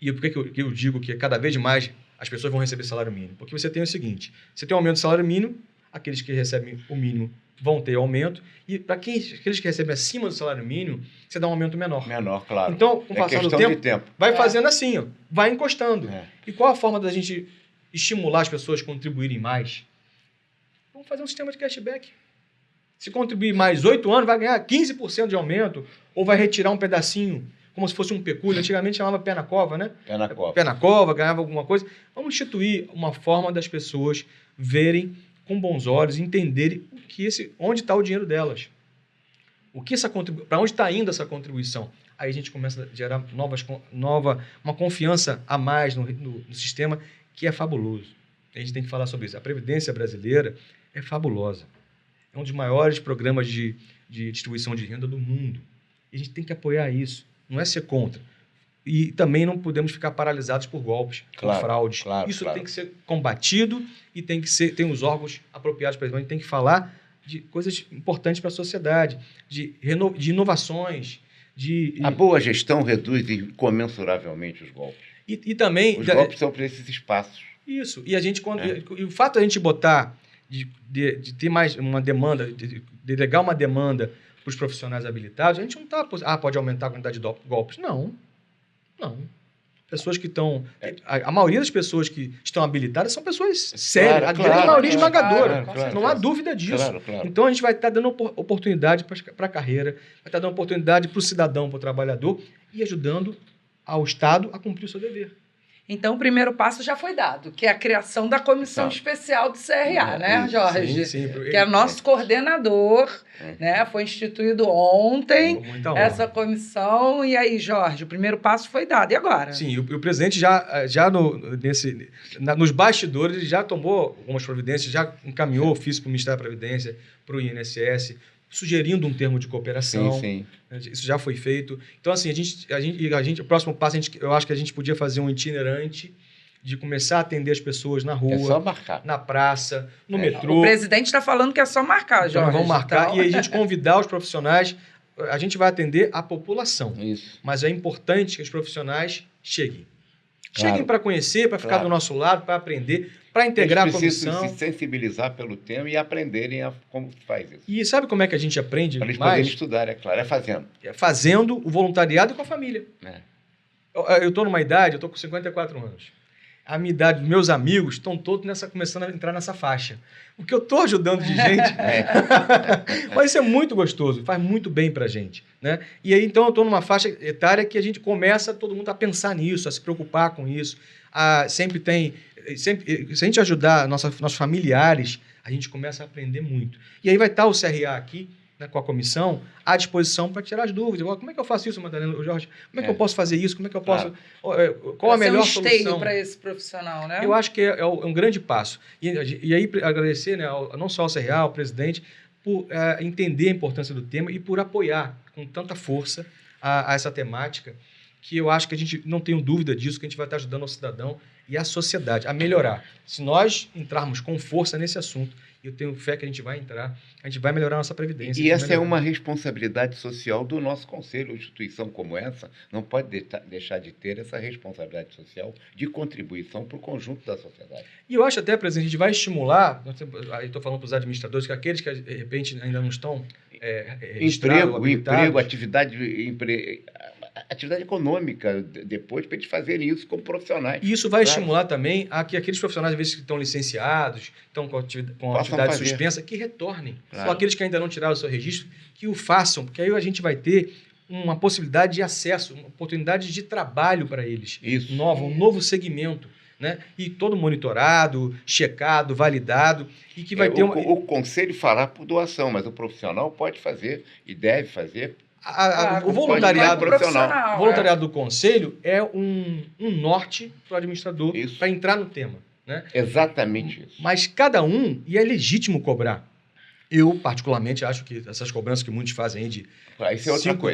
e por que eu digo que cada vez mais as pessoas vão receber salário mínimo? Porque você tem o seguinte, você tem um aumento do salário mínimo, aqueles que recebem o mínimo vão ter aumento, e para aqueles que recebem acima do salário mínimo, você dá um aumento menor. Menor, claro. Então, com o passar do tempo, vai fazendo assim, vai encostando. E qual a forma da gente estimular as pessoas a contribuírem mais? Vamos fazer um sistema de cashback. Se contribuir mais 8 anos, vai ganhar 15% de aumento, ou vai retirar um pedacinho, como se fosse um pecúlio. Antigamente chamava pé na cova, né? Pé na cova, ganhava alguma coisa. Vamos instituir uma forma das pessoas verem com bons olhos, entenderem onde está o dinheiro delas. Para onde está indo essa contribuição? Aí a gente começa a gerar uma confiança a mais no sistema, que é fabuloso. A gente tem que falar sobre isso. A Previdência brasileira é fabulosa. É um dos maiores programas de distribuição de renda do mundo. E a gente tem que apoiar isso. Não é ser contra. E também não podemos ficar paralisados por golpes, por fraudes. Isso tem que ser combatido e tem os órgãos apropriados para isso. A gente tem que falar de coisas importantes para a sociedade, de inovações. A boa gestão reduz incomensuravelmente os golpes. E também... Os golpes são para esses espaços. Isso. E e o fato de a gente botar, de ter mais uma demanda, de delegar uma demanda para os profissionais habilitados, a gente não está... pode aumentar a quantidade de golpes. Não. Pessoas que estão... A maioria das pessoas que estão habilitadas são pessoas sérias. A grande maioria esmagadora. Não há dúvida disso. Então, a gente vai estar dando oportunidade para a carreira, vai estar dando oportunidade para o cidadão, para o trabalhador, e ajudando ao Estado a cumprir o seu dever. Então, o primeiro passo já foi dado, que é a criação da comissão especial do CRA, né, Jorge? Sim. Que é nosso coordenador, né? Foi instituído ontem essa comissão. E aí, Jorge, o primeiro passo foi dado. E agora? Sim, o presidente nos bastidores já tomou algumas providências, já encaminhou ofício para o Ministério da Previdência, para o INSS, sugerindo um termo de cooperação. Sim. Isso já foi feito. Então, assim, o próximo passo, eu acho que a gente podia fazer um itinerante de começar a atender as pessoas na rua, é só marcar. Na praça, no metrô. O presidente está falando que é só marcar, Jorge. Então, vamos marcar. E aí a gente convidar os profissionais. A gente vai atender a população. Isso. Mas é importante que os profissionais cheguem. Claro. Cheguem para conhecer, para ficar do nosso lado, para aprender, para integrar a comissão. Precisam se sensibilizar pelo tema e aprenderem como se faz isso. E sabe como é que a gente aprende para eles mais? poderem estudar, é claro, é fazendo. Fazendo o voluntariado e com a família. Eu estou numa idade, eu estou com 54 anos. A minha idade, meus amigos, estão todos começando a entrar nessa faixa. O que eu estou ajudando de gente... Mas isso é muito gostoso, faz muito bem para a gente. Né? E aí, então, eu estou numa faixa etária que a gente começa, todo mundo, a pensar nisso, a se preocupar com isso. Se a gente ajudar nossos familiares, a gente começa a aprender muito. E aí vai estar o CRA aqui, né, com a comissão, à disposição para tirar as dúvidas. Como é que eu faço isso, Madalena, Jorge? Como é que eu posso fazer isso? Como é que eu posso... Qual a melhor solução? Um esteio para esse profissional, né? Eu acho que é um grande passo. E aí agradecer, né, não só ao CRA, ao presidente, por entender a importância do tema e por apoiar com tanta força a essa temática, que eu acho que a gente não tem dúvida disso, que a gente vai estar ajudando o cidadão e a sociedade a melhorar. Se nós entrarmos com força nesse assunto, eu tenho fé que a gente vai entrar, a gente vai melhorar a nossa previdência. E essa é uma responsabilidade social do nosso conselho. Uma instituição como essa não pode deixar de ter essa responsabilidade social de contribuição para o conjunto da sociedade. E eu acho até, presidente, a gente vai estimular, aí estou falando para os administradores, que aqueles que de repente ainda não estão emprego, atividade econômica depois para eles fazerem isso como profissionais. E isso vai estimular também a que aqueles profissionais, às vezes, que estão licenciados, estão com atividade suspensa, que retornem. Claro. Ou aqueles que ainda não tiraram o seu registro, que o façam, porque aí a gente vai ter uma possibilidade de acesso, uma oportunidade de trabalho para eles. Isso. Um novo segmento. Né? E todo monitorado, checado, validado, e que vai ter o conselho fará por doação, mas o profissional pode fazer e deve fazer. O voluntariado profissional. O voluntariado do conselho é um norte para o administrador para entrar no tema. Né? Exatamente isso. Mas cada um, e é legítimo cobrar. Eu, particularmente, acho que essas cobranças que muitos fazem aí de 5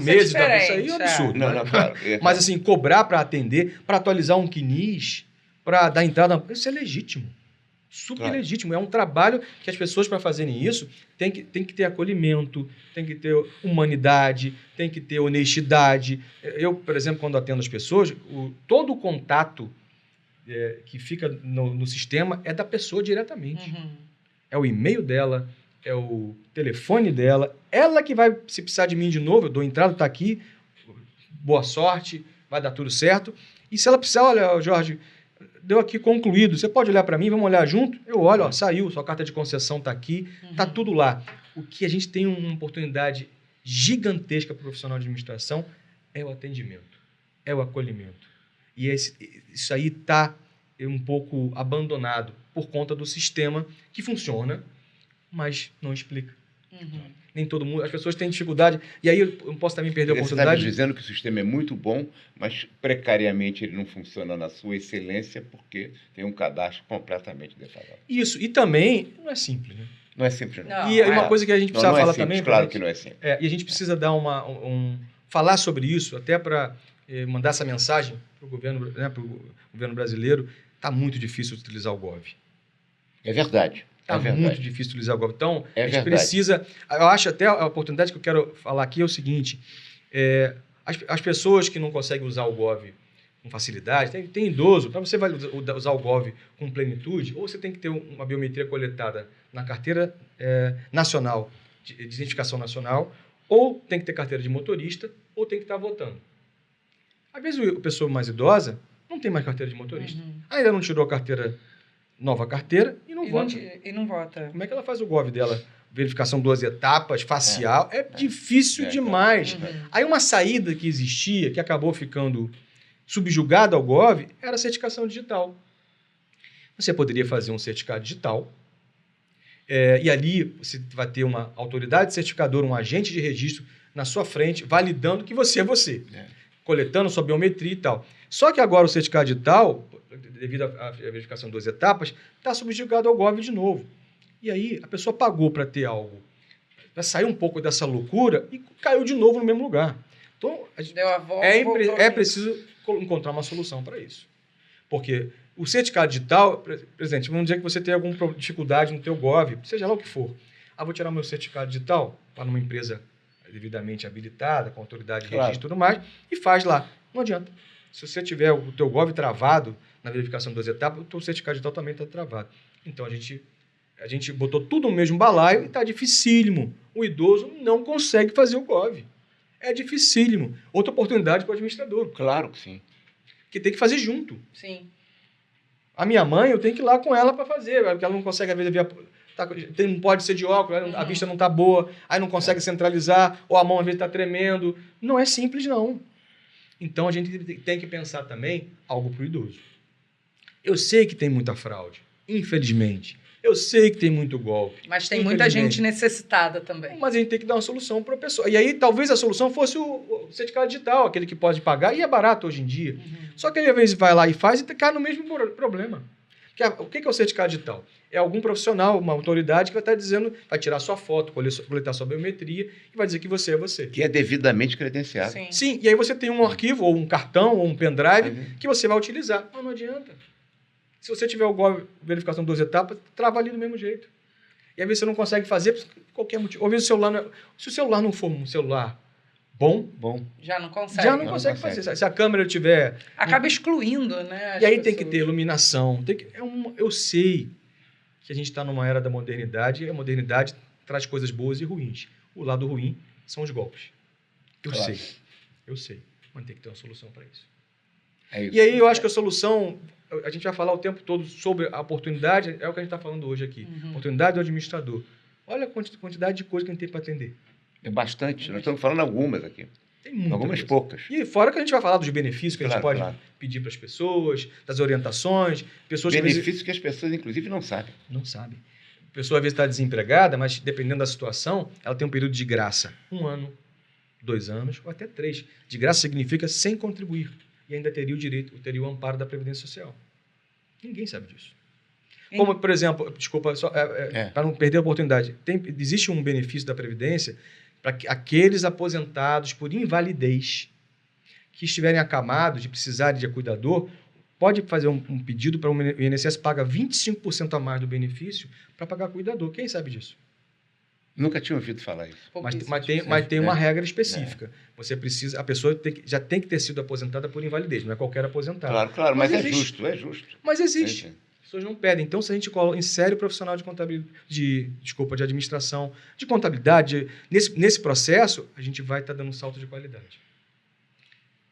meses, isso aí é um absurdo. Claro. Mas, assim, cobrar para atender, para atualizar um CNIS, para dar entrada, isso é legítimo. Super legítimo. É um trabalho que as pessoas, para fazerem isso, tem que ter acolhimento, tem que ter humanidade, tem que ter honestidade. Eu, por exemplo, quando atendo as pessoas, todo o contato que fica no sistema é da pessoa diretamente. É o e-mail dela, é o telefone dela, ela que vai, se precisar de mim de novo, eu dou entrada, está aqui, boa sorte, vai dar tudo certo. E se ela precisar, olha, Jorge, deu aqui concluído, você pode olhar para mim, vamos olhar junto? Eu olho, saiu, sua carta de concessão está aqui, está tudo lá. O que a gente tem uma oportunidade gigantesca para o profissional de administração é o atendimento, é o acolhimento. E isso aí está um pouco abandonado por conta do sistema que funciona, mas não explica. Nem todo mundo, as pessoas têm dificuldade, e aí eu posso também perder a oportunidade. Você está dizendo que o sistema é muito bom, mas precariamente ele não funciona na sua excelência porque tem um cadastro completamente defasado. Isso, e também não é simples, né? Não é simples, não. E uma coisa que a gente precisa falar simples, também... Claro que não é simples. E a gente precisa dar falar sobre isso, até para mandar essa mensagem para o governo, né, pro governo brasileiro. Está muito difícil utilizar o GOV. É verdade. Está muito difícil utilizar o GOV. Então, a gente verdade. Precisa... Eu acho até a oportunidade que eu quero falar aqui é o seguinte, as pessoas que não conseguem usar o GOV com facilidade, tem idoso, para você vai usar o GOV com plenitude, ou você tem que ter uma biometria coletada na carteira nacional, de identificação nacional, ou tem que ter carteira de motorista, ou tem que estar votando. Às vezes a pessoa mais idosa não tem mais carteira de motorista. Ainda não tirou a nova carteira, e não vota. E não vota. Como é que ela faz o GOV dela verificação 2 etapas, facial, é difícil demais. Aí uma saída que existia, que acabou ficando subjugada ao Gov, era a certificação digital. Você poderia fazer um certificado digital, e ali você vai ter uma autoridade certificadora, um agente de registro na sua frente, validando que você é você, coletando sua biometria e tal. Só que agora o certificado digital, devido à verificação 2 etapas, está subjugado ao Gov de novo. E aí a pessoa pagou para ter algo, para sair um pouco dessa loucura e caiu de novo no mesmo lugar. Então, Deu a volta, é preciso encontrar uma solução para isso. Porque o certificado digital, presidente, vamos dizer que você tem alguma dificuldade no teu Gov, seja lá o que for. Vou tirar meu certificado digital para uma empresa devidamente habilitada, com autoridade de registro e tudo mais, e faz lá. Não adianta. Se você tiver o teu Gov travado na verificação 2 etapas, o teu certificado digital também está travado. Então, a gente botou tudo no mesmo balaio e está dificílimo. O idoso não consegue fazer o Gov. É dificílimo. Outra oportunidade para o administrador. Claro que sim. Que tem que fazer junto. Sim. A minha mãe, eu tenho que ir lá com ela para fazer, porque ela não consegue, às vezes, não pode ser de óculos, a vista não está boa, aí não consegue centralizar, ou a mão, às vezes, está tremendo. Não é simples, não. Então, a gente tem que pensar também algo para o idoso. Eu sei que tem muita fraude, infelizmente. Eu sei que tem muito golpe. Mas tem muita gente necessitada também. Mas a gente tem que dar uma solução para a pessoa. E aí, talvez a solução fosse o certificado digital, aquele que pode pagar, e é barato hoje em dia. Só que ele, às vezes, vai lá e faz e cai no mesmo problema. O que é o certificado digital? É algum profissional, uma autoridade que vai estar dizendo, vai tirar sua foto, coletar sua biometria e vai dizer que você é você. Que é devidamente credenciado. Sim, e aí você tem um arquivo, ou um cartão, ou um pendrive, que você vai utilizar. Mas não adianta. Se você tiver o Gov verificação 2 etapas, trava ali do mesmo jeito. E às vezes você não consegue fazer por qualquer motivo. Ou às vezes se o celular não for um celular bom, já não consegue. Já não consegue fazer. Se a câmera tiver... Acaba excluindo, né? E aí tem que ter iluminação. Eu sei que a gente está numa era da modernidade, e a modernidade traz coisas boas e ruins. O lado ruim são os golpes. Eu sei. Mas tem que ter uma solução para isso. E aí eu acho que a solução... A gente vai falar o tempo todo sobre a oportunidade, é o que a gente está falando hoje aqui. Oportunidade do administrador. Olha a quantidade de coisa que a gente tem para atender. É bastante. Nós estamos falando algumas aqui. Tem muita algumas coisa. Poucas. E fora que a gente vai falar dos benefícios que a gente pode pedir para as pessoas, das orientações. Benefícios que as pessoas, inclusive, não sabem. Não sabem. A pessoa, às vezes, está desempregada, mas, dependendo da situação, ela tem um período de graça. 1 ano, 2 anos ou até 3. De graça significa sem contribuir. E ainda teria teria o amparo da Previdência Social. Ninguém sabe disso. Como, por exemplo, desculpa, para não perder a oportunidade, existe um benefício da Previdência para aqueles aposentados por invalidez que estiverem acamados de precisarem de cuidador, pode fazer um pedido para o INSS paga 25% a mais do benefício para pagar cuidador. Quem sabe disso? Nunca tinha ouvido falar isso. Mas tem uma regra específica. Você precisa, a pessoa já tem que ter sido aposentada por invalidez, não é qualquer aposentado. Claro, mas é justo. Mas existe. As pessoas não pedem. Então, se a gente insere o profissional de contabilidade, de administração, de contabilidade, nesse processo, a gente vai estar dando um salto de qualidade.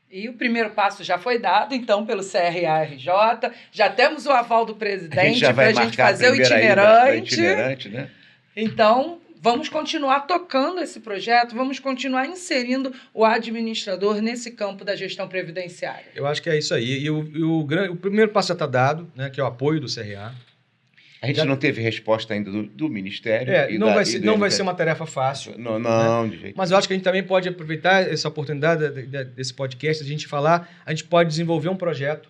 E o primeiro passo já foi dado, então, pelo CRA-RJ. Já temos o aval do presidente para a gente fazer o itinerante. Né? Então, vamos continuar tocando esse projeto, vamos continuar inserindo o administrador nesse campo da gestão previdenciária. Eu acho que é isso aí. E o primeiro passo já está dado, né, que é o apoio do CRA. A gente não teve resposta ainda do Ministério. Não vai ser uma tarefa fácil. Não, de jeito. Mas eu acho que a gente também pode aproveitar essa oportunidade desse podcast, a gente pode desenvolver um projeto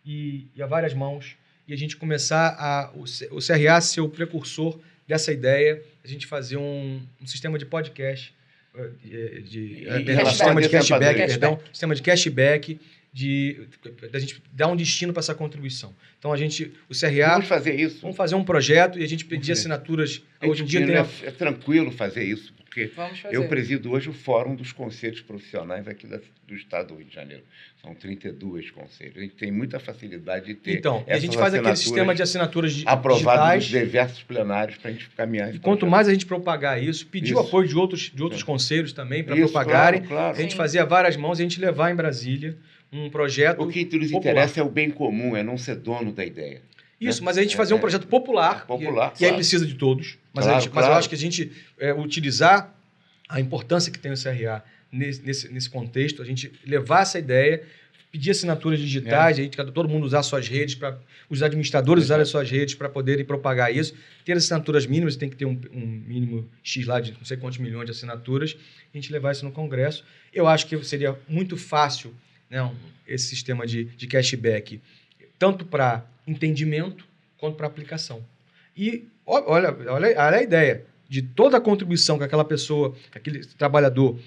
e a várias mãos, e a gente começar o CRA ser o precursor dessa ideia, a gente fazer um sistema de podcast, sistema de cashback, da gente dar um destino para essa contribuição. Então, o CRA... Vamos fazer isso. Vamos fazer um projeto e a gente pedir assinaturas. Hoje em dia é tranquilo fazer isso, porque eu presido hoje o Fórum dos Conselhos Profissionais aqui do Estado do Rio de Janeiro. São 32 conselhos. A gente tem muita facilidade de ter Então, a gente faz aquele sistema de assinaturas aprovado nos diversos plenários para a gente caminhar. E quanto mais a gente propagar isso, pedir o apoio de outros conselhos também para propagarem, claro. A gente fazia várias mãos e a gente levar em Brasília um projeto... O que nos interessa é o bem comum, é não ser dono da ideia. Isso, mas a gente fazer um projeto popular, que aí precisa de todos, mas eu acho que a gente utilizar a importância que tem o CRA nesse contexto, a gente levar essa ideia, pedir assinaturas digitais, aí todo mundo usar suas redes, os administradores usarem as suas redes para poderem propagar isso, ter assinaturas mínimas, tem que ter um mínimo X lá de não sei quantos milhões de assinaturas, a gente levar isso no Congresso. Eu acho que seria muito fácil, né, esse sistema de cashback, tanto para entendimento quanto para aplicação. E olha a ideia de toda a contribuição que aquela pessoa, que aquele trabalhador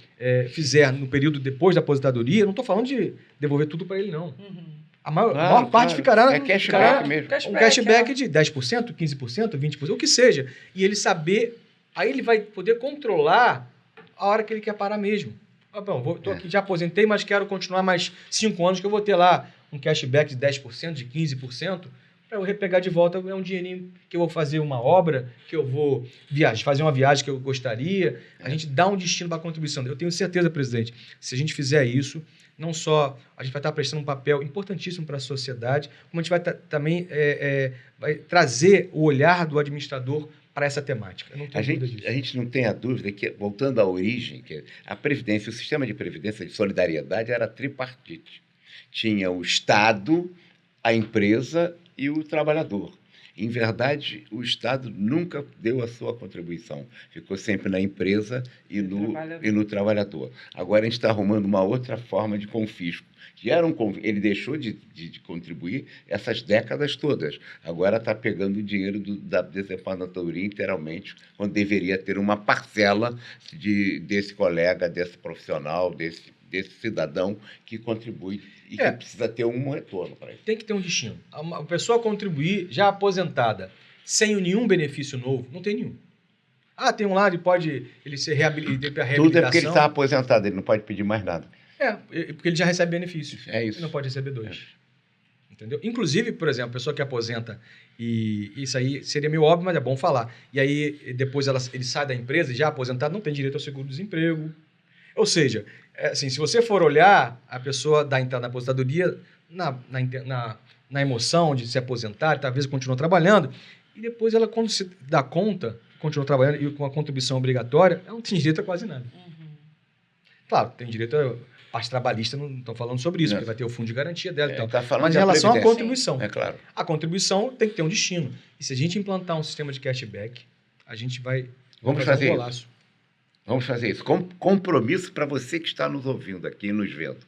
fizer no período depois da aposentadoria, eu não estou falando de devolver tudo para ele, não. Uhum. A maior parte ficará... É cashback mesmo. Um cashback de 10%, 15%, 20%, o que seja. E ele saber... Aí ele vai poder controlar a hora que ele quer parar mesmo. Bom, estou aqui, já aposentei, mas quero continuar mais 5 anos, que eu vou ter lá um cashback de 10%, de 15%, para eu repegar de volta, é um dinheirinho que eu vou fazer uma obra, que eu vou fazer uma viagem que eu gostaria. A gente dá um destino para a contribuição. Eu tenho certeza, presidente, se a gente fizer isso, não só a gente vai estar prestando um papel importantíssimo para a sociedade, como a gente vai também vai trazer o olhar do administrador para essa temática. Eu não tenho dúvida disso. A gente não tem a dúvida que, voltando à origem, que a Previdência, o sistema de Previdência de solidariedade era tripartite. Tinha o Estado, a empresa e o trabalhador. Em verdade, o Estado nunca deu a sua contribuição. Ficou sempre na empresa e no trabalhador. Agora a gente está arrumando uma outra forma de confisco. Ele deixou de contribuir essas décadas todas. Agora está pegando o dinheiro da desempanadadoria inteiramente, quando deveria ter uma parcela desse colega, desse profissional, desse cidadão que contribui e que precisa ter um retorno para isso. Tem que ter um destino. A pessoa contribuir, já aposentada, sem nenhum benefício novo, não tem nenhum. Tem um lado, ele ser reabilitação. Tudo é porque ele está aposentado, ele não pode pedir mais nada. Porque ele já recebe benefícios. É isso. Ele não pode receber 2. Entendeu? Inclusive, por exemplo, a pessoa que aposenta, e isso aí seria meio óbvio, mas é bom falar. E aí, depois ele sai da empresa, já aposentado, não tem direito ao seguro-desemprego. Ou seja, assim, se você for olhar, a pessoa da entrada na aposentadoria, na emoção de se aposentar, talvez continue trabalhando, e depois ela, quando se dá conta, continua trabalhando e com a contribuição obrigatória, ela não tem direito a quase nada. Uhum. Claro, tem direito a parte trabalhista, não estão falando sobre isso, porque vai ter o fundo de garantia dela e tal. Tá falando mas em relação à contribuição, claro. A contribuição tem que ter um destino. E se a gente implantar um sistema de cashback, a gente vai fazer um golaço. Vamos fazer isso. Compromisso para você que está nos ouvindo aqui e nos vendo.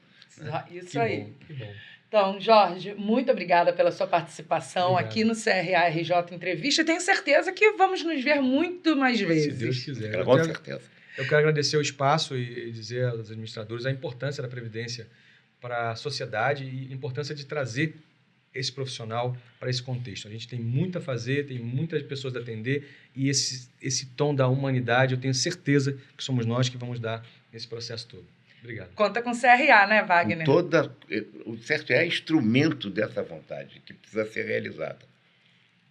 Isso aí. Que bom. Então, Jorge, muito obrigada pela sua participação aqui no CRA RJ Entrevista. Tenho certeza que vamos nos ver muito mais vezes. Se Deus quiser. Com certeza. Eu quero agradecer o espaço e dizer aos administradores a importância da Previdência para a sociedade e a importância de trazer esse profissional para esse contexto. A gente tem muito a fazer, tem muitas pessoas a atender e esse tom da humanidade, eu tenho certeza que somos nós que vamos dar nesse processo todo. Obrigado. Conta com o CRA, né, Wagner? O CRA é instrumento dessa vontade que precisa ser realizada.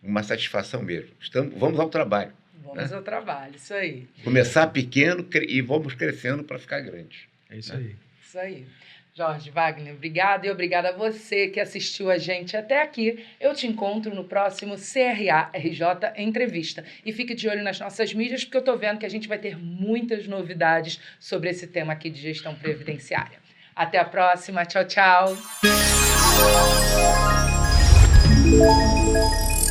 Uma satisfação mesmo. Vamos ao trabalho. Vamos ao trabalho, isso aí. Começar pequeno e vamos crescendo para ficar grande. É isso aí. Isso aí. Jorge, Wagner, obrigada e obrigada a você que assistiu a gente até aqui. Eu te encontro no próximo CRA RJ Entrevista. E fique de olho nas nossas mídias, porque eu estou vendo que a gente vai ter muitas novidades sobre esse tema aqui de gestão previdenciária. Até a próxima. Tchau, tchau.